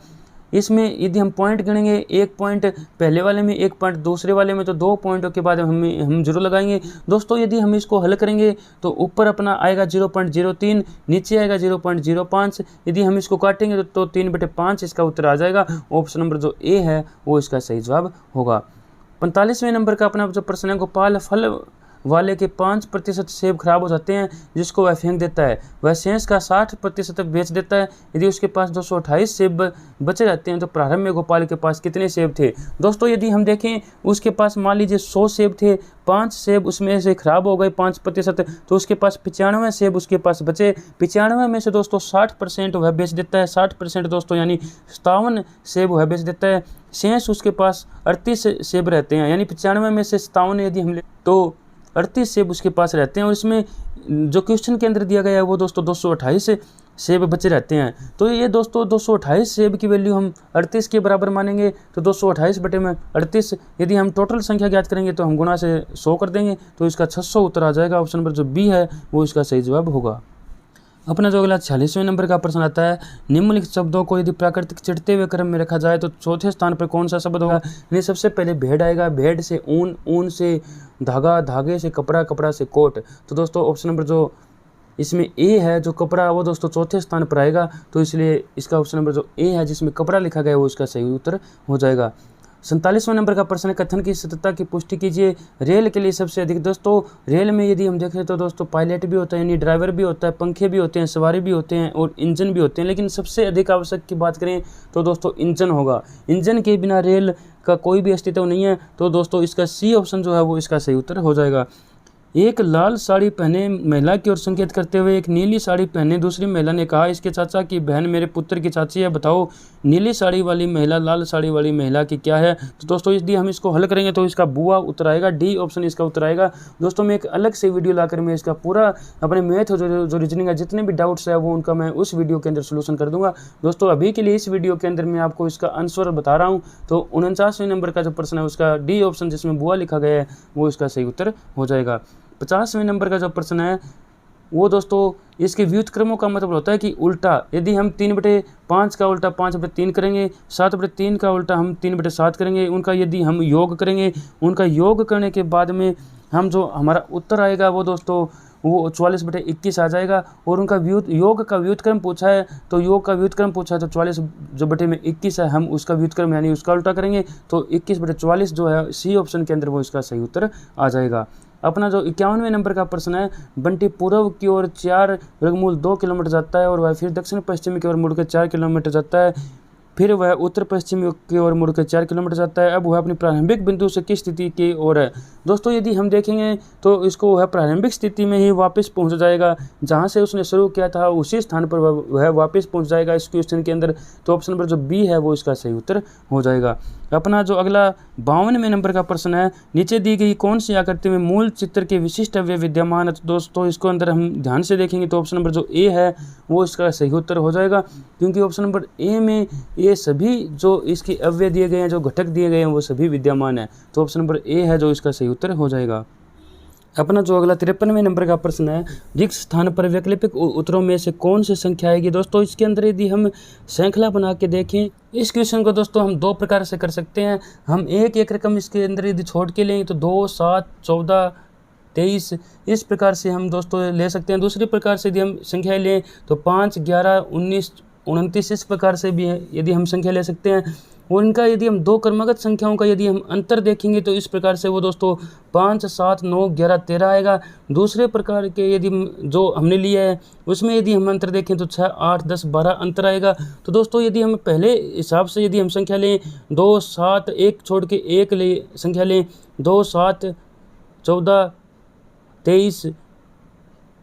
इसमें यदि हम पॉइंट गिनेंगे, 1 पॉइंट पहले वाले में, 1 पॉइंट दूसरे वाले में, तो 2 पॉइंटों के बाद हम 0 लगाएंगे। दोस्तों यदि हम इसको हल करेंगे तो ऊपर अपना आएगा 0.03, नीचे आएगा 0.05। यदि हम इसको काटेंगे तो 3/5 इसका उत्तर आ जाएगा। ऑप्शन नंबर जो ए है वो इसका सही जवाब होगा। 45वें नंबर का अपना जो प्रश्न है, गोपाल फल वाले के 5% सेब खराब हो जाते हैं जिसको वह फेंक देता है, वह शेष का 60% बेच देता है। यदि उसके पास 228 सेब बचे रहते हैं तो प्रारंभ में गोपाल के पास कितने सेब थे। दोस्तों यदि हम देखें उसके पास मान लीजिए 100 सेब थे, 5 सेब उसमें से खराब हो गए 5%, तो उसके पास 95 सेब उसके पास बचे। 95 में से दोस्तों 60% वह बेच देता है, 60% दोस्तों यानी 57 सेब वह बेच देता है। शेष उसके पास 38 सेब रहते हैं, यानी 95 में से 57 यदि हम ले तो 38 सेब उसके पास रहते हैं। और इसमें जो क्वेश्चन के अंदर दिया गया है वो दोस्तों 228 सेब बचे रहते हैं। तो ये दोस्तों 228 सेब की वैल्यू हम 38 के बराबर मानेंगे, तो 228/38 यदि हम टोटल संख्या ज्ञात करेंगे तो हम गुणा से 100 कर देंगे तो इसका 600 उत्तर आ जाएगा। ऑप्शन नंबर जो बी है वो इसका सही जवाब होगा। अपना जो अगला 46वें नंबर का प्रश्न आता है, निम्नलिखित शब्दों को यदि प्राकृतिक चढ़ते हुए क्रम में रखा जाए तो चौथे स्थान पर कौन सा शब्द होगा। यानी सबसे पहले भेड़ आएगा, भेड़ से ऊन, ऊन से धागा, धागे से कपड़ा, कपड़ा से कोट। तो दोस्तों ऑप्शन नंबर जो इसमें ए है जो कपड़ा वो दोस्तों चौथे स्थान पर आएगा, तो इसलिए इसका ऑप्शन नंबर जो ए है जिसमें कपड़ा लिखा गया है वो इसका सही उत्तर हो जाएगा। 47वें नंबर का प्रश्न है, कथन की सत्यता की पुष्टि कीजिए। रेल के लिए सबसे अधिक, दोस्तों रेल में यदि हम देखें तो दोस्तों पायलट भी होता है यानी ड्राइवर भी होता है, पंखे भी होते हैं, सवारी भी होते हैं और इंजन भी होते हैं, लेकिन सबसे अधिक आवश्यक की बात करें तो दोस्तों इंजन होगा। इंजन के बिना रेल का कोई भी अस्तित्व नहीं है। तो दोस्तों इसका सी ऑप्शन जो है वो इसका सही उत्तर हो जाएगा। एक लाल साड़ी पहने महिला की ओर संकेत करते हुए एक नीली साड़ी पहने दूसरी महिला ने कहा, इसके चाचा की बहन मेरे पुत्र की चाची है, बताओ नीली साड़ी वाली महिला लाल साड़ी वाली महिला की क्या है। तो दोस्तों इसलिए हम इसको हल करेंगे तो इसका बुआ उत्तर आएगा, डी ऑप्शन इसका उत्तर आएगा। दोस्तों मैं एक अलग से वीडियो लाकर मैं इसका पूरा अपने मैथ जो रीजनिंग है जितने भी डाउट्स है वो उनका मैं उस वीडियो के अंदर सोल्यूशन कर दूंगा। दोस्तों अभी के लिए इस वीडियो के अंदर मैं आपको इसका आंसर बता रहा हूँ। तो 49वें नंबर का जो प्रश्न है उसका डी ऑप्शन जिसमें बुआ लिखा गया है वो इसका सही उत्तर हो जाएगा। 50वें नंबर का जो प्रश्न है वो दोस्तों इसके व्युत्क्रमों का मतलब होता है कि उल्टा, यदि हम 3/5 का उल्टा 5/3 करेंगे, 7/3 का उल्टा हम 3/7 करेंगे, उनका यदि हम योग करेंगे, उनका योग करने के बाद में हम जो हमारा उत्तर आएगा वो दोस्तों वो 44/21 आ जाएगा। और उनका योग का व्युत्क्रम पूछा है तो योग का व्युत्क्रम पूछा है तो 44/21 है, हम उसका व्युत्क्रम यानी उसका उल्टा करेंगे तो 21/44 जो है सी ऑप्शन के अंदर वो इसका सही उत्तर आ जाएगा। अपना जो 51वें नंबर का प्रश्न है, बंटी पूर्व की ओर 4√2 किलोमीटर जाता है और वह फिर दक्षिण पश्चिम की ओर मुड़कर 4 किलोमीटर जाता है, फिर वह उत्तर पश्चिम की ओर मुड़कर 4 किलोमीटर जाता है। अब वह अपनी प्रारंभिक बिंदु से किस स्थिति की ओर है। दोस्तों यदि हम देखेंगे तो इसको वह प्रारंभिक स्थिति में ही वापस पहुंच जाएगा, जहां से उसने शुरू किया था उसी स्थान पर वह वापस पहुंच जाएगा इस क्वेश्चन के अंदर। तो ऑप्शन नंबर जो बी है वो इसका सही उत्तर हो जाएगा। अपना जो अगला 52वें नंबर का प्रश्न है, नीचे दी गई कौन सी आकृति में मूल चित्र के विशिष्ट अवयव विद्यमान है। तो दोस्तों इसको अंदर हम ध्यान से देखेंगे तो ऑप्शन नंबर जो ए है वो इसका सही उत्तर हो जाएगा, क्योंकि ऑप्शन नंबर ए में ये सभी जो इसके अवयव दिए गए हैं, जो घटक दिए गए हैं वो सभी विद्यमान है। तो ऑप्शन नंबर ए है जो इसका सही उत्तर हो जाएगा। अपना जो अगला 53वें नंबर का प्रश्न है, रिक्त स्थान पर वैकल्पिक उत्तरों में से कौन सी संख्या आएगी। दोस्तों इसके अंदर यदि हम श्रृंखला बना के देखें इस क्वेश्चन को दोस्तों हम दो प्रकार से कर सकते हैं। हम एक रकम इसके अंदर यदि छोड़ के लें तो 2, 7, 14, 23 इस प्रकार से हम दोस्तों ले सकते हैं। दूसरी प्रकार से यदि हम संख्या लें तो 5, 11, 19, 29 इस प्रकार से भी यदि हम संख्या ले सकते हैं। और इनका यदि हम दो क्रमागत संख्याओं का यदि हम अंतर देखेंगे तो इस प्रकार से वो दोस्तों 5, 7, 9, 11, 13 आएगा। दूसरे प्रकार के यदि जो हमने लिया है उसमें यदि हम अंतर देखें तो 6, 8, 10, 12 अंतर आएगा। तो दोस्तों यदि हम पहले हिसाब से यदि हम संख्या लें 2, 7, 1 छोड़ के एक ले संख्या लें 2, 7, 14, 23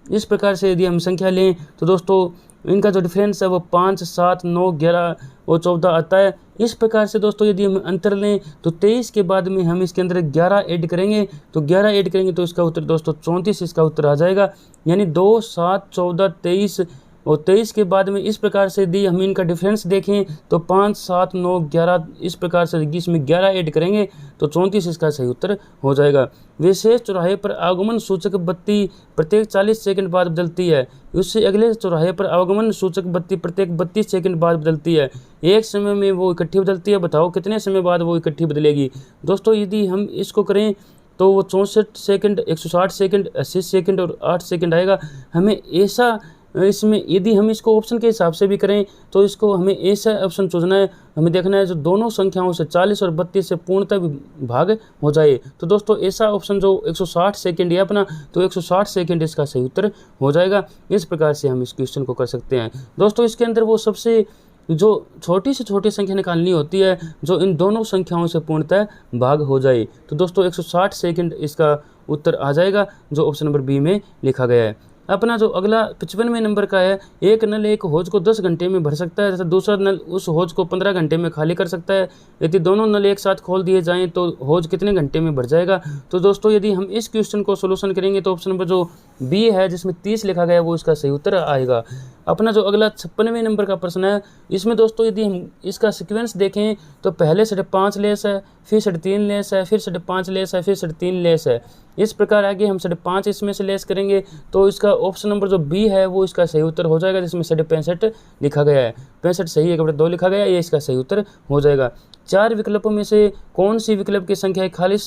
इस प्रकार से यदि हम संख्या लें तो दोस्तों इनका जो डिफरेंस है वो 5, 7, 9, 11 और 14 आता है। इस प्रकार से दोस्तों यदि हम अंतर लें तो 23 के बाद में हम इसके अंदर 11 ऐड करेंगे तो 11 ऐड करेंगे तो इसका उत्तर दोस्तों 34 इसका उत्तर आ जाएगा। यानी 2, 7, 14, 23 और 23 के बाद में इस प्रकार से यदि हम इनका डिफरेंस देखें तो 5, 7, 9, 11 इस प्रकार से इसमें 11 ऐड करेंगे तो 34 इसका सही उत्तर हो जाएगा। विशेष चौराहे पर आगमन सूचक बत्ती प्रत्येक 40 सेकंड बाद बदलती है, उससे अगले चौराहे पर आगमन सूचक बत्ती प्रत्येक 32 सेकंड बाद बदलती है। एक समय में वो इकट्ठी बदलती है, बताओ कितने समय बाद वो इकट्ठी बदलेगी। दोस्तों यदि हम इसको करें तो वो 64 सेकंड, 160 सेकंड, 80 सेकंड और 8 सेकंड आएगा। हमें ऐसा इसमें यदि हम इसको ऑप्शन के हिसाब से भी करें तो इसको हमें ऐसा ऑप्शन चुनना है, हमें देखना है जो दोनों संख्याओं से 40 और 32 से पूर्णतः भाग हो जाए। तो दोस्तों ऐसा ऑप्शन जो 160 सेकंड है अपना, तो 160 सेकंड इसका सही उत्तर हो जाएगा। इस प्रकार से हम इस क्वेश्चन को कर सकते हैं। दोस्तों इसके अंदर वो सबसे जो छोटी से छोटी संख्या निकालनी होती है जो इन दोनों संख्याओं से पूर्णतः भाग हो जाए। तो दोस्तों 160 सेकंड इसका उत्तर आ जाएगा जो ऑप्शन नंबर बी में लिखा गया है। अपना जो अगला 55वें नंबर का है, एक नल एक हौज को 10 घंटे में भर सकता है तथा दूसरा नल उस हौज को 15 घंटे में खाली कर सकता है। यदि दोनों नल एक साथ खोल दिए जाएं तो हौज कितने घंटे में भर जाएगा। तो दोस्तों यदि हम इस क्वेश्चन को सोल्यूशन करेंगे तो ऑप्शन नंबर जो बी है जिसमें 30 लिखा गया है वो इसका सही उत्तर आएगा। अपना जो अगला 56वें नंबर का प्रश्न है, इसमें दोस्तों यदि हम इसका सीक्वेंस देखें तो पहले 5.5 लेस है, फिर 3.5 लेस है, फिर 5.5 लेस है, फिर 3.5 लेस है। इस प्रकार आगे हम 5.5 इसमें से लेस करेंगे तो इसका ऑप्शन नंबर जो बी है वो इसका सही उत्तर हो जाएगा, जिसमें 65 लिखा गया है। 65 सही है, 2 लिखा गया है, ये इसका सही उत्तर हो जाएगा। 4 विकल्पों में से कौन सी विकल्प की संख्या खाली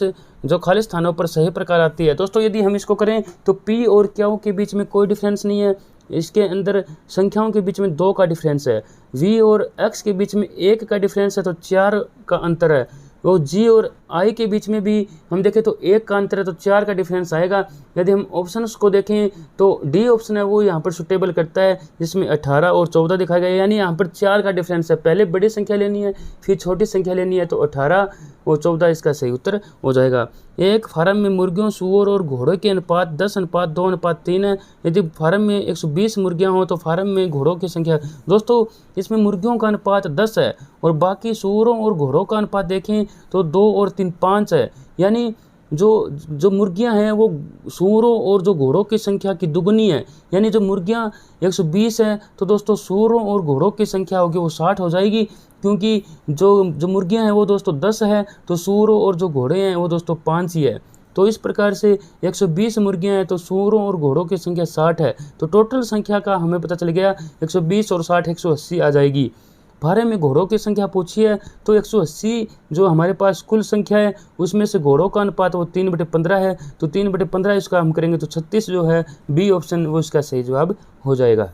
स्थानों पर सही प्रकार आती है। दोस्तों यदि हम इसको करें तो पी और क्यू के बीच में कोई डिफरेंस नहीं है, इसके अंदर संख्याओं के बीच में 2 का डिफरेंस है। वी और एक्स के बीच में 1 का डिफरेंस है तो 4 का अंतर है। वो जी और आई के बीच में भी हम देखें तो 1 का अंतर है, तो 4 का डिफरेंस आएगा। यदि हम ऑप्शंस को देखें तो डी ऑप्शन है वो यहाँ पर सुटेबल करता है, जिसमें 18 और 14 दिखाया गया है, यानी यहाँ पर 4 का डिफरेंस है। पहले बड़ी संख्या लेनी है, फिर छोटी संख्या लेनी है, तो 18 और 14 इसका सही उत्तर हो जाएगा। एक फार्म में मुर्गियों, सूअर और घोड़ों के अनुपात 10:2:3 है। यदि फार्म में 120 मुर्गियां हो तो फार्म में घोड़ों की संख्या, दोस्तों इसमें मुर्गियों का अनुपात 10 है और बाकी सूअरों और घोड़ों का अनुपात देखें तो 2 और 3 5 है। यानी जो मुर्गियां हैं वो सूअरों और जो घोड़ों की संख्या की दुगनी है। यानी जो मुर्गियां 120 है तो दोस्तों सूअरों और घोड़ों की संख्या होगी वो 60 हो जाएगी, क्योंकि जो मुर्गियां हैं वो दोस्तों 10 है, तो सूअरों और जो घोड़े हैं वो दोस्तों 5 ही है। तो इस प्रकार से 120 मुर्गियां हैं तो सूअरों और घोड़ों की संख्या 60 है। तो टोटल संख्या का हमें पता चल गया 120 और 60 180 आ जाएगी। फार्म में घोड़ों की संख्या पूछी है तो 180 जो हमारे पास कुल संख्या है उसमें से घोड़ों का अनुपात वो 3/15 है, तो 3/15 इसका हम करेंगे तो 36 जो है बी ऑप्शन वो इसका सही जवाब हो जाएगा।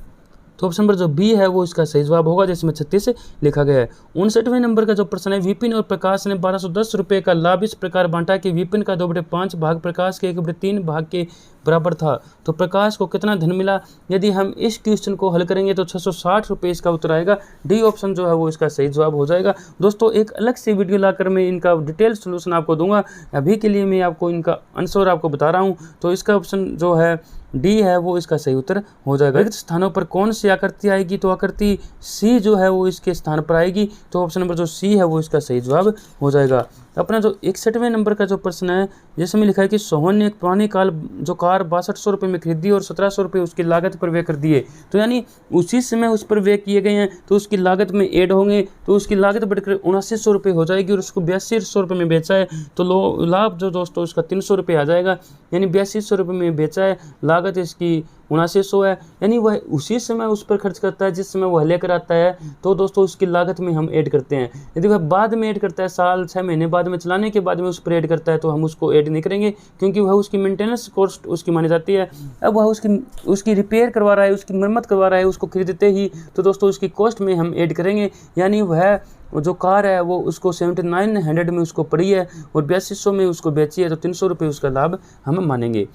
तो ऑप्शन नंबर जो बी है वो इसका सही जवाब होगा, जिसमें 36 लिखा गया है। 59वें नंबर का जो प्रश्न है, विपिन और प्रकाश ने 1210 रुपये का लाभ इस प्रकार बांटा कि विपिन का 2/5 भाग प्रकाश के 1/3 भाग के बराबर था, तो प्रकाश को कितना धन मिला। यदि हम इस क्वेश्चन को हल करेंगे तो 660 रुपये इसका उत्तर आएगा। डी ऑप्शन जो है वो इसका सही जवाब हो जाएगा। दोस्तों एक अलग से वीडियो लाकर मैं इनका डिटेल सोल्यूशन आपको दूंगा, अभी के लिए मैं आपको इनका आंसर आपको बता रहा हूँ। तो इसका ऑप्शन जो है डी है वो इसका सही उत्तर हो जाएगा। रिक्त स्थानों पर कौन सी आकृति आएगी, तो आकृति सी जो है वो इसके स्थान पर आएगी, तो ऑप्शन नंबर जो सी है वो इसका सही जवाब हो जाएगा। अपना जो 61वें नंबर का जो प्रश्न है, जिसमें लिखा है कि सोहन ने एक पुरानी कार 6200 रुपये में खरीदी और 1700 रुपये उसकी लागत पर व्यय कर दिए, तो यानी उसी समय उस पर व्यय किए गए हैं तो उसकी लागत में ऐड होंगे, तो उसकी लागत बढ़कर 7900 रुपये हो जाएगी और उसको 8200 रुपये में बेचा है, तो लाभ जो दोस्तों उसका 300 रुपये आ जाएगा। यानी 8200 रुपये में बेचा है, लागत इसकी 7900 है, यानी वह उसी समय उस पर खर्च करता है जिस समय वह लेकर आता है, तो दोस्तों उसकी लागत में हम ऐड करते हैं। यदि वह बाद में ऐड करता है, साल 6 महीने बाद में चलाने के बाद में उस पर ऐड करता है, तो हम उसको ऐड नहीं करेंगे, क्योंकि वह उसकी मेंटेनेंस कॉस्ट उसकी मानी जाती है। अब वह उसकी रिपेयर करवा रहा है, उसकी मरम्मत करवा रहा है, उसको खरीदते ही, तो दोस्तों उसकी कॉस्ट में हम ऐड करेंगे। यानी वह जो कार है वो उसको 7900 में उसको पड़ी है और 8200 में उसको बेची है, तो 300 रुपये उसका लाभ हम मानेंगे।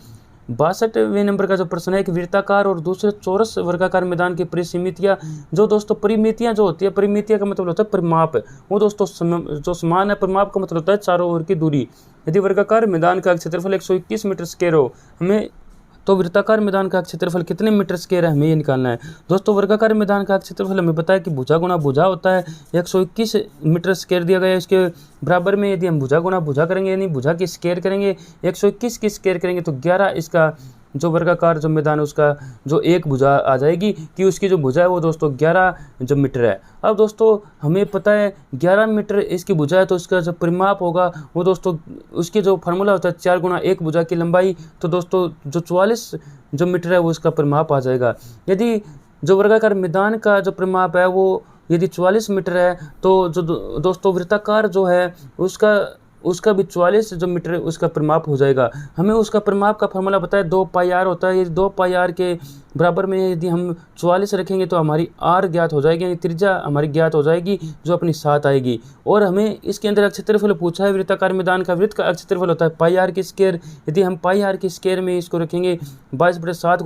62वें नंबर का जो प्रश्न है कि वृत्ताकार और दूसरे चौरस वर्गाकार मैदान की परिसीमितियां, जो दोस्तों परिमितियां जो होती है, परिमितियां का मतलब होता है परिमाप, वो दोस्तों जो समान है, परिमाप का मतलब होता है चारों ओर की दूरी। यदि वर्गाकार मैदान का क्षेत्रफल 121 मीटर स्क्वायर हो, हमें तो वृत्ताकार मैदान का क्षेत्रफल कितने मीटर स्क्वायर है हमें ये निकालना है। दोस्तों वर्गाकार मैदान का क्षेत्रफल हमें पता है कि भुजा गुणा भुजा होता है, 121 मीटर स्क्वायर दिया गया है। इसके बराबर में यदि हम भुजा गुणा भुजा करेंगे, यानी भुजा की स्क्वायर करेंगे, 121 की स्क्वायर करेंगे तो 11 इसका जो वर्गाकार जो मैदान है उसका जो एक भुजा आ जाएगी, कि उसकी जो भुजा है वो दोस्तों 11 जो मीटर है। अब दोस्तों हमें पता है 11 मीटर इसकी भुजा है, तो इसका जो परिमाप होगा वो दोस्तों उसकी जो फार्मूला होता है 4 गुणा 1 भुजा की लंबाई, तो दोस्तों जो 44 जो मीटर है वो इसका परिमाप आ जाएगा। यदि जो वर्गाकार मैदान का जो परिमाप है वो यदि 44 मीटर है, तो जो दोस्तों वृत्ताकार जो है उसका भी 44 जो मीटर उसका परिमाप हो जाएगा। हमें उसका परिमाप का फॉर्मूला पता है 2πr होता है। यदि 2πr के बराबर में यदि हम 44 रखेंगे तो हमारी r ज्ञात हो जाएगी, यानी त्रिज्या हमारी ज्ञात हो जाएगी जो अपनी 7 आएगी। और हमें इसके अंदर क्षेत्रफल पूछा है वृत्ताकार मैदान का, वृत्त का क्षेत्रफल होता है πr की स्क्वायर। यदि हम πr की स्क्वायर में इसको रखेंगे 22/7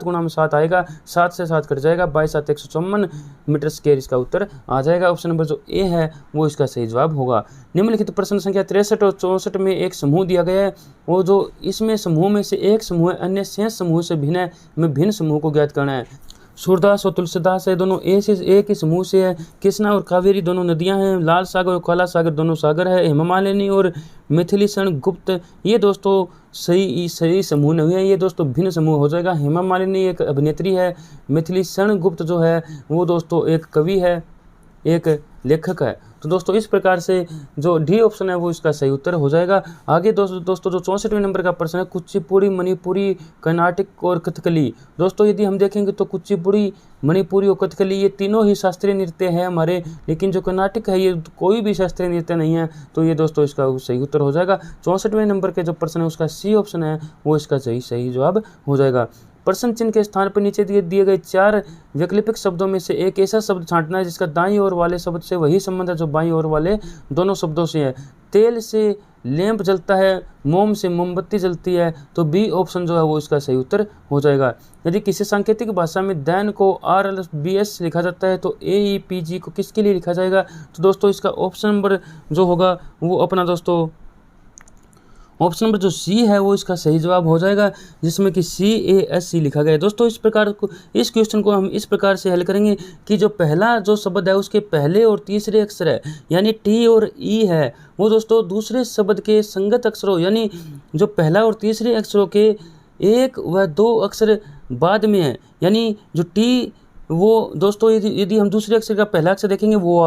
गुणा 7 आएगा, 7 से 7 कट जाएगा, 22×7 154 मीटर स्क्वायर इसका उत्तर आ जाएगा। ऑप्शन नंबर जो ए है वो इसका सही जवाब होगा। निम्नलिखित प्रश्न संख्या 63 और 64 में एक समूह दिया गया है, वो जो इसमें समूह में से एक समूह है अन्य शेष समूह से भिन्न है, हमें भिन्न समूह को ज्ञात करना है। सूरदास और तुलसीदास है, दोनों एक ही समूह से है। कृष्णा और कावेरी दोनों नदियां हैं। लाल सागर और काला सागर दोनों सागर है। हेमा मालिनी और मिथिली शरण गुप्त ये दोस्तों सही समूह नहीं है, ये दोस्तों भिन्न समूह हो जाएगा। हेमा मालिनी एक अभिनेत्री है, मिथिली शरण गुप्त जो है वो दोस्तों एक कवि है, एक लेखक है। तो दोस्तों इस प्रकार से जो डी ऑप्शन है वो इसका सही उत्तर हो जाएगा। आगे दोस्तों जो 64वें नंबर का प्रश्न है कुचिपुड़ी, मणिपुरी, कर्नाटक और कथकली। दोस्तों यदि हम देखेंगे तो कुचिपुड़ी, मणिपुरी और कथकली ये तीनों ही शास्त्रीय नृत्य है हमारे, लेकिन जो कर्नाटक है ये कोई भी शास्त्रीय नृत्य नहीं है, तो ये दोस्तों इसका सही उत्तर हो जाएगा। 64वें नंबर के जो प्रश्न है उसका सी ऑप्शन है वो इसका सही जवाब हो जाएगा। प्रश्न चिन्ह के स्थान पर नीचे दिए गए 4 वैकल्पिक शब्दों में से एक ऐसा शब्द छांटना है जिसका दाईं ओर वाले शब्द से वही संबंध है जो बाईं ओर वाले दोनों शब्दों से है। तेल से लैंप जलता है, मोम से मोमबत्ती जलती है, तो बी ऑप्शन जो है वो इसका सही उत्तर हो जाएगा। यदि किसी सांकेतिक भाषा में दैन को RLBS लिखा जाता है तो AEPG को किसके लिए लिखा जाएगा? तो दोस्तों इसका ऑप्शन नंबर जो होगा वो अपना दोस्तों ऑप्शन नंबर जो सी है वो इसका सही जवाब हो जाएगा, जिसमें कि CASC लिखा गया है। दोस्तों इस क्वेश्चन को हम इस प्रकार से हल करेंगे कि जो पहला जो शब्द है उसके पहले और तीसरे अक्षर है यानी टी और ई है, वो दोस्तों दूसरे शब्द के संगत अक्षरों यानी जो पहला और तीसरे अक्षरों के 1 व 2 अक्षर बाद में है, यानी जो टी वो दोस्तों यदि हम दूसरे अक्षर का पहला अक्षर देखेंगे वो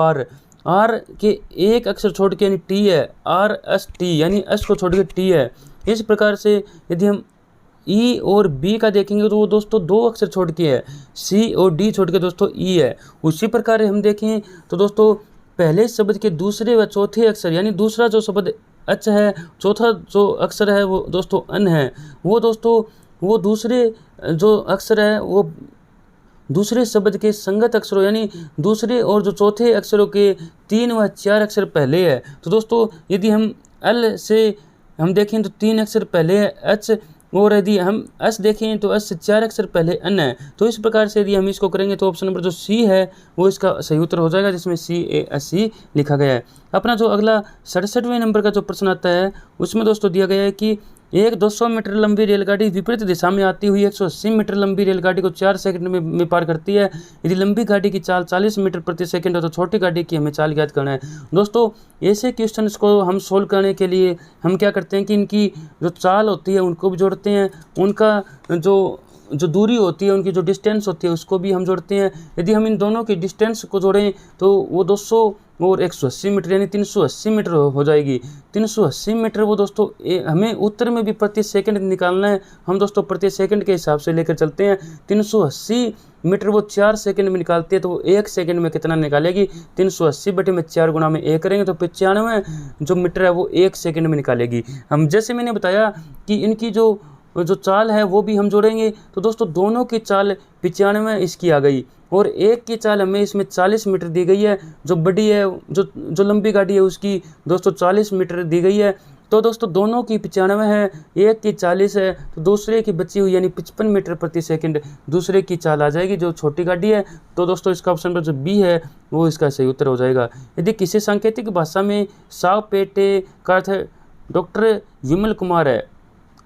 आर के एक अक्षर छोड़ के यानी टी है, RST यानी एस को छोड़ के टी है। इस प्रकार से यदि हम ई और बी का देखेंगे तो वो दोस्तों 2 अक्षर छोड़ के है, C और D छोड़ के दोस्तों ई है। उसी प्रकार हम देखें तो दोस्तों पहले शब्द के दूसरे व चौथे अक्षर यानी दूसरा जो शब्द अच है, चौथा जो अक्षर है वो दोस्तों अन है, वो दोस्तों वो दूसरे जो अक्षर है वो दूसरे शब्द के संगत अक्षरों यानी दूसरे और जो चौथे अक्षरों के 3 व 4 अक्षर पहले है। तो दोस्तों यदि हम एल से हम देखें तो 3 अक्षर पहले है एच, और यदि हम एस देखें तो एस से 4 अक्षर पहले एन है। तो इस प्रकार से यदि हम इसको करेंगे तो ऑप्शन नंबर जो सी है वो इसका सही उत्तर हो जाएगा, जिसमें CASC लिखा गया है। अपना जो अगला 67वें नंबर का जो प्रश्न आता है उसमें दोस्तों दिया गया है कि एक 200 मीटर लंबी रेलगाड़ी विपरीत दिशा में आती हुई 180 मीटर लंबी रेलगाड़ी को 4 सेकंड में पार करती है। यदि लंबी गाड़ी की चाल 40 मीटर प्रति सेकंड है तो छोटी गाड़ी की हमें चाल ज्ञात करना है। दोस्तों ऐसे क्वेश्चंस को हम सोल्व करने के लिए हम क्या करते हैं कि इनकी जो चाल होती है उनको भी जोड़ते हैं, उनका जो दूरी होती है, उनकी जो डिस्टेंस होती है उसको भी हम जोड़ते हैं। यदि हम इन दोनों की डिस्टेंस को जोड़ें तो वो 200 और 180 मीटर यानी 380 मीटर हो जाएगी। 380 मीटर वो दोस्तों हमें उत्तर में भी प्रति सेकंड निकालना है, हम दोस्तों प्रति सेकंड के हिसाब से लेकर चलते हैं। 380 मीटर वो 4 सेकंड में निकालती है तो वो 1 सेकंड में कितना निकालेगी? 380 बटे में 4 गुना में 1 करेंगे तो 95 जो मीटर है वो 1 सेकंड में निकालेगी। हम जैसे मैंने बताया कि इनकी जो चाल है वो भी हम जोड़ेंगे, तो दोस्तों दोनों की चाल 95 इसकी आ गई और एक की चाल हमें इसमें 40 मीटर दी गई है। जो बड़ी है जो लंबी गाड़ी है उसकी दोस्तों 40 मीटर दी गई है। तो दोस्तों दोनों की 95 है, एक की 40 है, तो दूसरे की बची हुई यानी 55 मीटर प्रति सेकंड दूसरे की चाल आ जाएगी जो छोटी गाड़ी है। तो दोस्तों इसका ऑप्शन पर जो बी है वो इसका सही उत्तर हो जाएगा। यदि किसी सांकेतिक भाषा में साव पेटे का अर्थ डॉक्टर विमल कुमार है,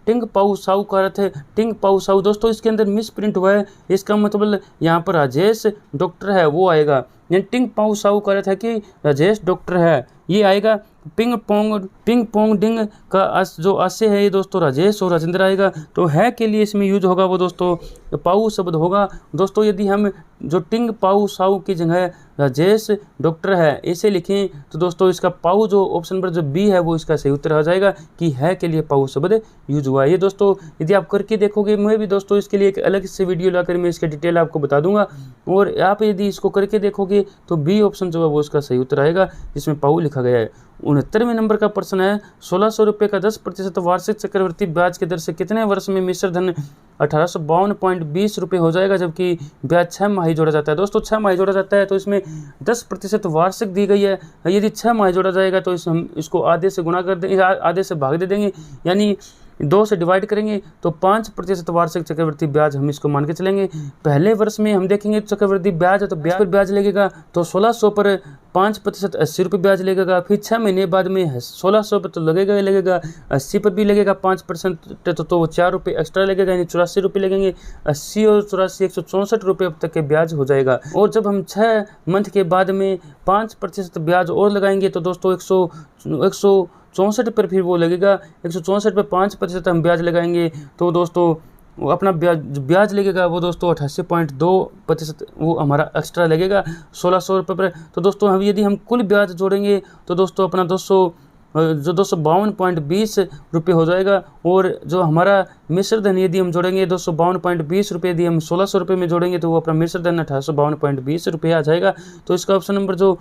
टिंग पाऊ साऊ का अर्थ है टिंग पाऊ साऊ, दोस्तों इसके अंदर मिस प्रिंट हुआ है, इसका मतलब यहाँ पर राजेश डॉक्टर है वो आएगा। टिंग पाऊ साऊ का अर्थ है कि राजेश डॉक्टर है ये आएगा। पिंग पोंग डिंग का जो आशय है ये दोस्तों राजेश और राजेंद्र आएगा। तो है के लिए इसमें यूज होगा वो दोस्तों पाऊ शब्द होगा। दोस्तों यदि हम जो टिंग पाऊ साऊ की जगह राजेश डॉक्टर है ऐसे लिखें तो दोस्तों इसका पाऊ जो ऑप्शन पर जो बी है वो इसका सही उत्तर हो जाएगा कि है के लिए पाऊ शब्द यूज हुआ है। ये दोस्तों यदि आप करके देखोगे, मैं भी दोस्तों इसके लिए एक अलग से वीडियो लाकर मैं इसका डिटेल आपको बता दूंगा, और आप यदि इसको करके देखोगे तो बी ऑप्शन जो है वो इसका सही उत्तर आएगा जिसमें पाऊ लिखा गया है। 69वें नंबर का प्रश्न है 1600 रुपये का 10% वार्षिक चक्रवृद्धि ब्याज की दर से कितने वर्ष में मिश्र धन 1852.20 रुपये हो जाएगा, जबकि ब्याज 6 माही जोड़ा जाता है। दोस्तों 6 माही जोड़ा जाता है तो इसमें 10% वार्षिक दी गई है। यदि 6 माही जोड़ा जाएगा तो हम इसको आधे से गुणा कर देंगे, आधे से भाग दे देंगे, यानी 2 से डिवाइड करेंगे तो 5% वार्षिक चक्रवृद्धि ब्याज हम इसको मान के चलेंगे। पहले वर्ष में हम देखेंगे चक्रवृद्धि ब्याज है तो ब्याज पर ब्याज लगेगा तो 1600 पर 5% 80 रुपये ब्याज लगेगा। फिर 6 महीने बाद में 1600 पर तो लगेगा ही लगेगा, 80 पर भी लगेगा 5% तो वो 4 रुपये एक्स्ट्रा लगेगा, यानी 84 रुपये लगेंगे। 80 और 84 164 रुपये अब तक के ब्याज हो जाएगा। और जब हम 6 मंथ के बाद में 5% ब्याज और लगाएंगे तो दोस्तों 164 पर फिर वो लगेगा 164 पर 5% हम ब्याज लगाएंगे तो दोस्तों वो अपना ब्याज लगेगा वो दोस्तों 88.2% वो हमारा एक्स्ट्रा लगेगा 1600 रुपये पर। तो दोस्तों हम यदि हम कुल ब्याज जोड़ेंगे तो दोस्तों अपना 252.20 रुपये हो जाएगा। और जो हमारा मिश्र धन यदि हम जोड़ेंगे 252.20 रुपये, यदि हम 1600 रुपये में जोड़ेंगे तो वो अपना मिश्र धन 1852.20 रुपये आ जाएगा। तो इसका ऑप्शन नंबर जो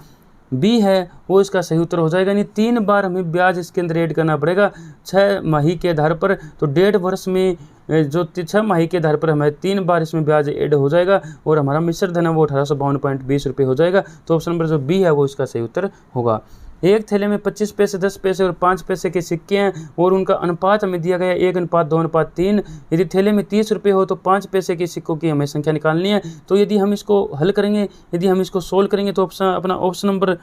बी है वो इसका सही उत्तर हो जाएगा। यानी 3 बार हमें ब्याज इसके अंदर ऐड करना पड़ेगा 6 माही के आधार पर। तो 1.5 वर्ष में जो 6 माही के आधार पर हमें 3 बार इसमें ब्याज ऐड हो जाएगा और हमारा मिश्र धन है वो 1852.20 रुपये हो जाएगा। तो ऑप्शन नंबर जो बी है वो इसका सही उत्तर होगा। एक थैले में 25 पैसे, 10 पैसे और 5 पैसे के सिक्के हैं और उनका अनुपात हमें दिया गया 1:2:3। यदि थैले में 30 रुपये हो तो 5 पैसे के सिक्कों की हमें संख्या निकालनी है। तो यदि हम इसको हल करेंगे, यदि हम इसको सोल्व करेंगे तो अपना ऑप्शन नंबर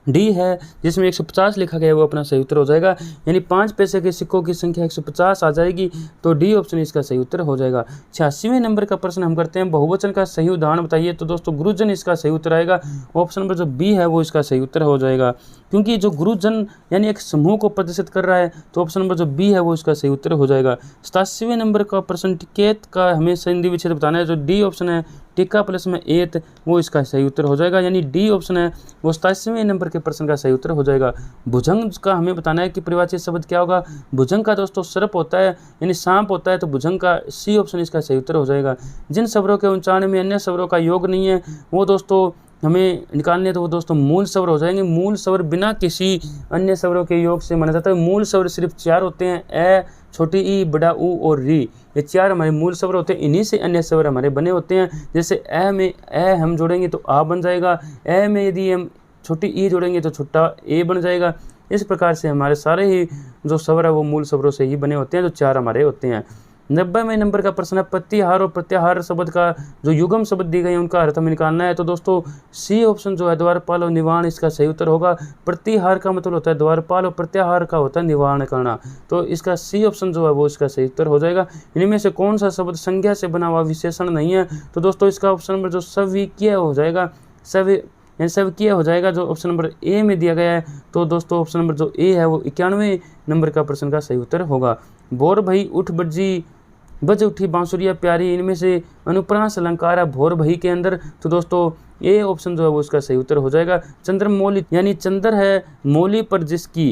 डी है जिसमें 150 लिखा गया है वो अपना सही उत्तर हो जाएगा। यानी 5 पैसे के सिक्कों की संख्या 150 आ जाएगी, तो डी ऑप्शन इसका सही उत्तर हो जाएगा। 86वें नंबर का प्रश्न हम करते हैं, बहुवचन का सही उदाहरण बताइए। तो दोस्तों गुरुजन इसका सही उत्तर आएगा। ऑप्शन नंबर जो बी है वो इसका सही उत्तर हो जाएगा, क्योंकि जो गुरुजन यानी एक समूह को प्रदर्शित कर रहा है, तो ऑप्शन नंबर जो बी है वो इसका सही उत्तर हो जाएगा। 87वें नंबर का प्रश्न, टिकेत का हमें संधि विच्छेद बताना है। जो डी ऑप्शन है टिक्का प्लस में एत, वो इसका सही उत्तर हो जाएगा। यानी डी ऑप्शन है वो 87वें नंबर के प्रश्न का सही उत्तर हो जाएगा। भुजंग का हमें बताना है कि परिवारवाची शब्द क्या होगा। भुजंग का दोस्तों सर्प होता है यानी सांप होता है, तो भुजंग का सी ऑप्शन इसका सही उत्तर हो जाएगा। जिन स्वरों के उच्चारण में अन्य स्वरों का योग नहीं है वो दोस्तों हमें निकालने, तो वो दोस्तों मूल स्वर हो जाएंगे। मूल स्वर बिना किसी अन्य स्वरों के योग से माना जाता है। मूल स्वर सिर्फ 4 होते हैं, ए, छोटी ई, बड़ा ऊ और री, ये 4 हमारे मूल स्वर होते हैं। इन्हीं से अन्य स्वर हमारे बने होते हैं। जैसे ए में ए हम जोड़ेंगे तो आ बन जाएगा, ए में यदि हम छोटी ई जोड़ेंगे तो छोटा ए बन जाएगा। इस प्रकार से हमारे सारे ही जो स्वर है वो मूल स्वरों से ही बने होते हैं, जो 4 हमारे होते हैं। 90वें नंबर का प्रश्न है, प्रत्याहार और प्रत्याहार शब्द का जो युगम शब्द दी गई है उनका अर्थ हमें निकालना है। तो दोस्तों सी ऑप्शन जो है द्वारपाल और निवारण इसका सही उत्तर होगा। प्रत्याहार का मतलब होता है द्वारपाल और प्रत्याहार का होता है निवारण करना, तो इसका सी ऑप्शन जो है वो इसका सही उत्तर हो जाएगा। इनमें से कौन सा शब्द संज्ञा से बना हुआ विशेषण नहीं है। तो दोस्तों इसका ऑप्शन नंबर जो सविकीय हो जाएगा, सविकीय हो जाएगा, जो ऑप्शन नंबर ए में दिया गया है। तो दोस्तों ऑप्शन नंबर जो ए है वो 91वें नंबर का प्रश्न का सही उत्तर होगा। भोर भई उठ बजी, बज उठी बांसुरिया प्यारी, इनमें से अनुप्रास अलंकार है भोर भई के अंदर। तो दोस्तों ए ऑप्शन जो है वो उसका सही उत्तर हो जाएगा। चंद्रमौली यानी चंद्र है मौली पर जिसकी,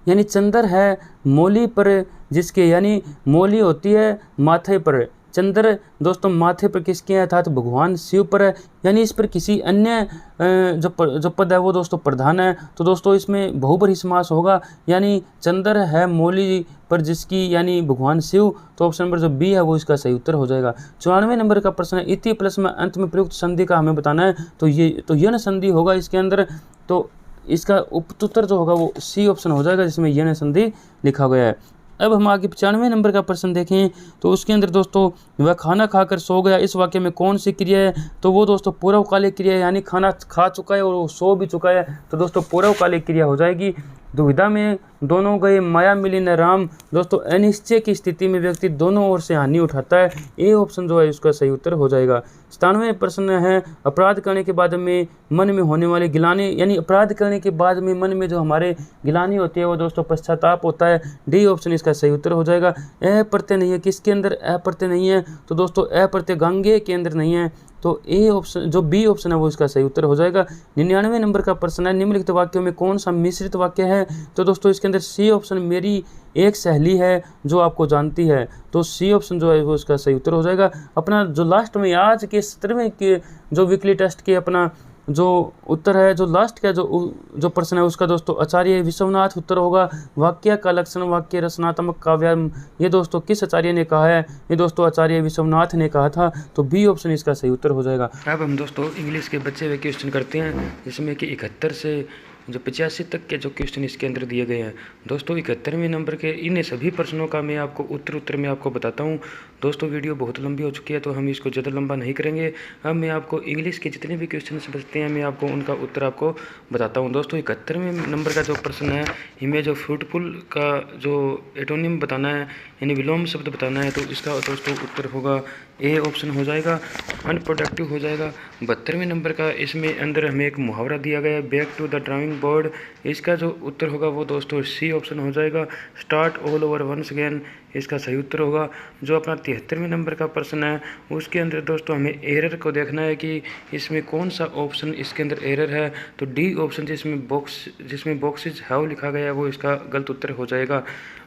यानी चंद्र है मौली पर जिसके, यानी मौली होती है माथे पर। चंद्र दोस्तों माथे पर किसके हैं, अर्थात भगवान शिव पर है। यानी इस पर किसी अन्य जो पद है वो दोस्तों प्रधान है। तो दोस्तों इसमें बहुब्रीहि समास होगा, यानी चंद्र है मौली पर जिसकी, यानी भगवान शिव। तो ऑप्शन नंबर जो बी है वो इसका सही उत्तर हो जाएगा। 94वें नंबर का प्रश्न है, इति प्लस में अंत में प्रयुक्त संधि का हमें बताना है। तो यन संधि होगा इसके अंदर, तो इसका उपत्तर जो होगा वो सी ऑप्शन हो जाएगा जिसमें यन संधि लिखा गया है। अब हम आगे 95वें नंबर का प्रश्न देखें तो उसके अंदर दोस्तों वह खाना खाकर सो गया, इस वाक्य में कौन सी क्रिया है। तो वो दोस्तों पूर्वकालिक क्रिया है, यानी खाना खा चुका है और वो सो भी चुका है, तो दोस्तों पूर्वकालिक क्रिया हो जाएगी। दुविधा में दोनों गए माया मिली न राम, दोस्तों अनिश्चय की स्थिति में व्यक्ति दोनों ओर से हानि उठाता है, ए ऑप्शन जो है उसका सही उत्तर हो जाएगा। 97वें प्रश्न है, अपराध करने के बाद में मन में होने वाले गिलानी, यानी अपराध करने के बाद में मन में जो हमारे गिलानी होती है वो दोस्तों पश्चाताप होता है, डी ऑप्शन इसका सही उत्तर हो जाएगा। ए प्रत्यय नहीं है, किसके अंदर ए प्रत्यय नहीं है, तो दोस्तों ए प्रत्यय गंगे के अंदर नहीं है, तो ए ऑप्शन जो बी ऑप्शन है वो इसका सही उत्तर हो जाएगा। 99वें नंबर का प्रश्न है, निम्नलिखित वाक्यों में कौन सा मिश्रित वाक्य है। तो दोस्तों इसके अंदर सी ऑप्शन मेरी एक सहेली है जो आपको जानती है, तो सी ऑप्शन जो है वो इसका सही उत्तर हो जाएगा। अपना जो लास्ट में आज के 17वें के जो वीकली टेस्ट के अपना जो उत्तर है, जो लास्ट का जो प्रश्न है उसका दोस्तों आचार्य विश्वनाथ उत्तर होगा। वाक्य का लक्षण, वाक्य रचनात्मक काव्यम, ये दोस्तों किस आचार्य ने कहा है, ये दोस्तों आचार्य विश्वनाथ ने कहा था, तो बी ऑप्शन इसका सही उत्तर हो जाएगा। अब हम दोस्तों इंग्लिश के बचे हुए क्वेश्चन करते हैं, जिसमें कि 71 से जो 85 तक के जो क्वेश्चन इसके अंदर दिए गए हैं। दोस्तों 71वें नंबर के इन सभी प्रश्नों का मैं आपको उत्तर में आपको बताता हूं। दोस्तों वीडियो बहुत लंबी हो चुकी है तो हम इसको ज़्यादा लंबा नहीं करेंगे। अब मैं आपको इंग्लिश के जितने भी क्वेश्चन बचते हैं मैं आपको उनका उत्तर आपको बताता हूँ। दोस्तों 71वें नंबर का जो प्रश्न है, इनमें जो फ्रूटफुल का जो एटोनिम बताना है, यानी विलोम शब्द बताना है, तो इसका दोस्तों उत्तर होगा ए ऑप्शन हो जाएगा। अनप्रोडक्टिव हो जाएगा। 72वें नंबर का इसमें अंदर हमें एक मुहावरा दिया गया है, back to the drawing board, इसका जो उत्तर होगा वो दोस्तों सी ऑप्शन हो जाएगा। Start all over once again, इसका सही उत्तर होगा। जो अपना 73वें नंबर का प्रश्न है उसके अंदर दोस्तों हमें एरर को देखना है कि इसमें कौन सा ऑप्शन इसके अंदर एरर है, तो डी ऑप्शन जिसमें बॉक्सेज हैव लिखा गया है वो इसका गलत उत्तर हो जाएगा।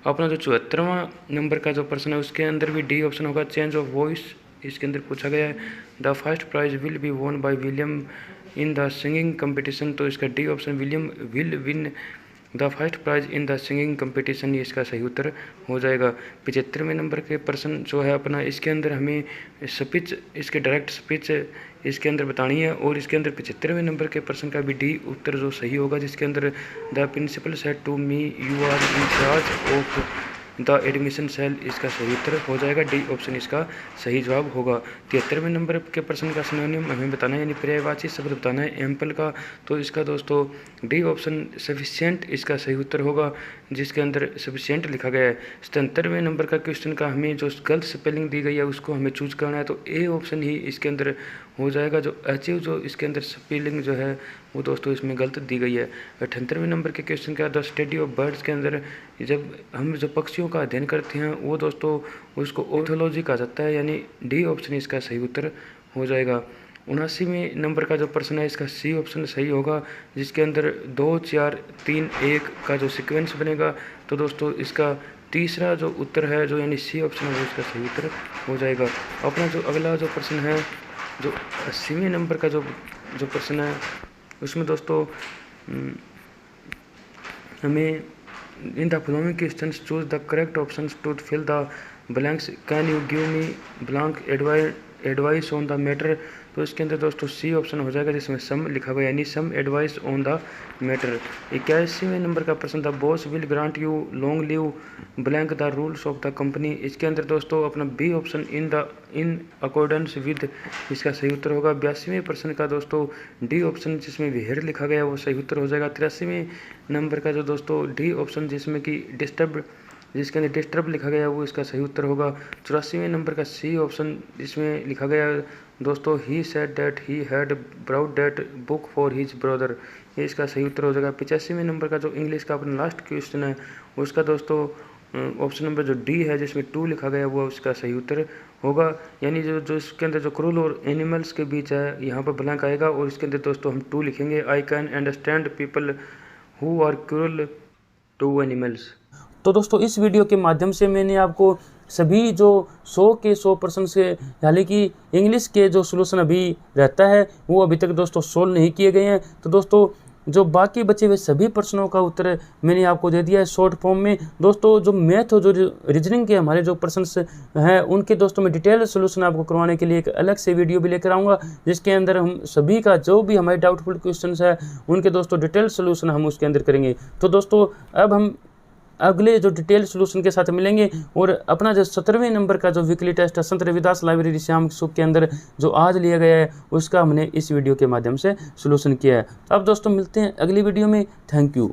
अपना जो 74वां नंबर का जो प्रश्न है उसके अंदर भी डी ऑप्शन होगा। चेंज ऑफ वॉइस इसके अंदर पूछा गया है। The first prize will be won by William in the singing competition, तो इसका D option William will win the first prize in the singing competition, ये इसका सही उत्तर हो जाएगा। 75वें नंबर के प्रश्न जो है अपना, इसके अंदर हमें स्पीच, इसके डायरेक्ट स्पीच इसके अंदर बतानी है, और इसके अंदर 75वें नंबर के प्रश्न का भी डी उत्तर जो सही होगा, जिसके अंदर the principal said to me you are in charge of the admission cell, इसका सही उत्तर हो जाएगा। डी ऑप्शन इसका सही जवाब होगा। 73वें नंबर के प्रश्न का सिनोनिम हमें बताना है, यानी पर्यायवाची शब्द बताना है एम्पल का, तो इसका दोस्तों डी ऑप्शन सफिशिएंट इसका सही उत्तर होगा, जिसके अंदर सफिशिएंट लिखा गया है। 77वें नंबर का क्वेश्चन का हमें जो गलत स्पेलिंग दी गई है उसको हमें चूज करना है, तो ए ऑप्शन ही इसके अंदर हो जाएगा। जो अचीव जो इसके अंदर स्पेलिंग जो है वो दोस्तों इसमें गलत दी गई है। 78वें नंबर के क्वेश्चन का द स्टडी ऑफ बर्ड्स के अंदर जब हम जो पक्षियों का अध्ययन करते हैं वो दोस्तों उसको ऑर्थोलॉजी कहा जाता है, यानी डी ऑप्शन इसका सही उत्तर हो जाएगा। 79वें नंबर का जो प्रश्न है इसका सी ऑप्शन सही होगा, जिसके अंदर 2 4 3 1 का जो सीक्वेंस बनेगा, तो दोस्तों इसका तीसरा जो उत्तर है जो यानी सी ऑप्शन है वो इसका सही उत्तर हो जाएगा। अपना जो अगला जो प्रश्न है, जो 80वें नंबर का जो प्रश्न है उसमें दोस्तों हमें in the following questions choose the correct options to fill the blanks, can you give me blank advice on the matter, तो इसके अंदर दोस्तों सी ऑप्शन हो जाएगा, जिसमें सम लिखा हुआ है, यानी some advice on the matter. 81वें नंबर का प्रश्न था boss will grant you long leave blank the rules of the company, इसके अंदर दोस्तों अपना B option in accordance with इसका सही उत्तर होगा। 82वें प्रश्न का दोस्तों डी ऑप्शन जिसमें विहेर लिखा गया वो सही उत्तर हो जाएगा। 83वें नंबर का जो दोस्तों डी ऑप्शन जिसमें कि डिस्टर्ब, जिसके अंदर डिस्टर्ब लिखा गया वो इसका सही उत्तर होगा। 84वें नंबर का सी ऑप्शन जिसमें लिखा गया दोस्तों he said that he had brought that book for his brother, ये इसका सही उत्तर हो जाएगा। 85वें नंबर का जो इंग्लिश का अपना लास्ट क्वेश्चन है उसका दोस्तों ऑप्शन नंबर जो डी है जिसमें 2 लिखा गया वो उसका सही उत्तर होगा, यानी जो इसके अंदर जो क्रूल और एनिमल्स के बीच है यहाँ पर ब्लैंक आएगा, और इसके अंदर दोस्तों हम 2 लिखेंगे। I can understand people who are cruel to animals. तो दोस्तों इस वीडियो के माध्यम से मैंने आपको सभी जो 100 के 100% से यानी कि इंग्लिश के जो सॉल्यूशन अभी रहता है वो अभी तक दोस्तों सोल्व नहीं किए गए हैं, तो दोस्तों जो बाकी बचे हुए सभी प्रश्नों का उत्तर मैंने आपको दे दिया है शॉर्ट फॉर्म में। दोस्तों जो मैथ और जो रीजनिंग के हमारे जो प्रश्न हैं उनके दोस्तों मैं डिटेल सोल्यूशन आपको करवाने के लिए एक अलग से वीडियो भी लेकर आऊँगा, जिसके अंदर हम सभी का जो भी हमारे डाउटफुल क्वेश्चन है उनके दोस्तों डिटेल सोल्यूशन हम उसके अंदर करेंगे। तो दोस्तों अब हम अगले जो डिटेल सोल्यूशन के साथ मिलेंगे, और अपना जो 17वें नंबर का जो वीकली टेस्ट है संत रविदास लाइब्रेरी श्याम सुख के अंदर जो आज लिया गया है उसका हमने इस वीडियो के माध्यम से सोल्यूशन किया है। अब दोस्तों मिलते हैं अगली वीडियो में। Thank you.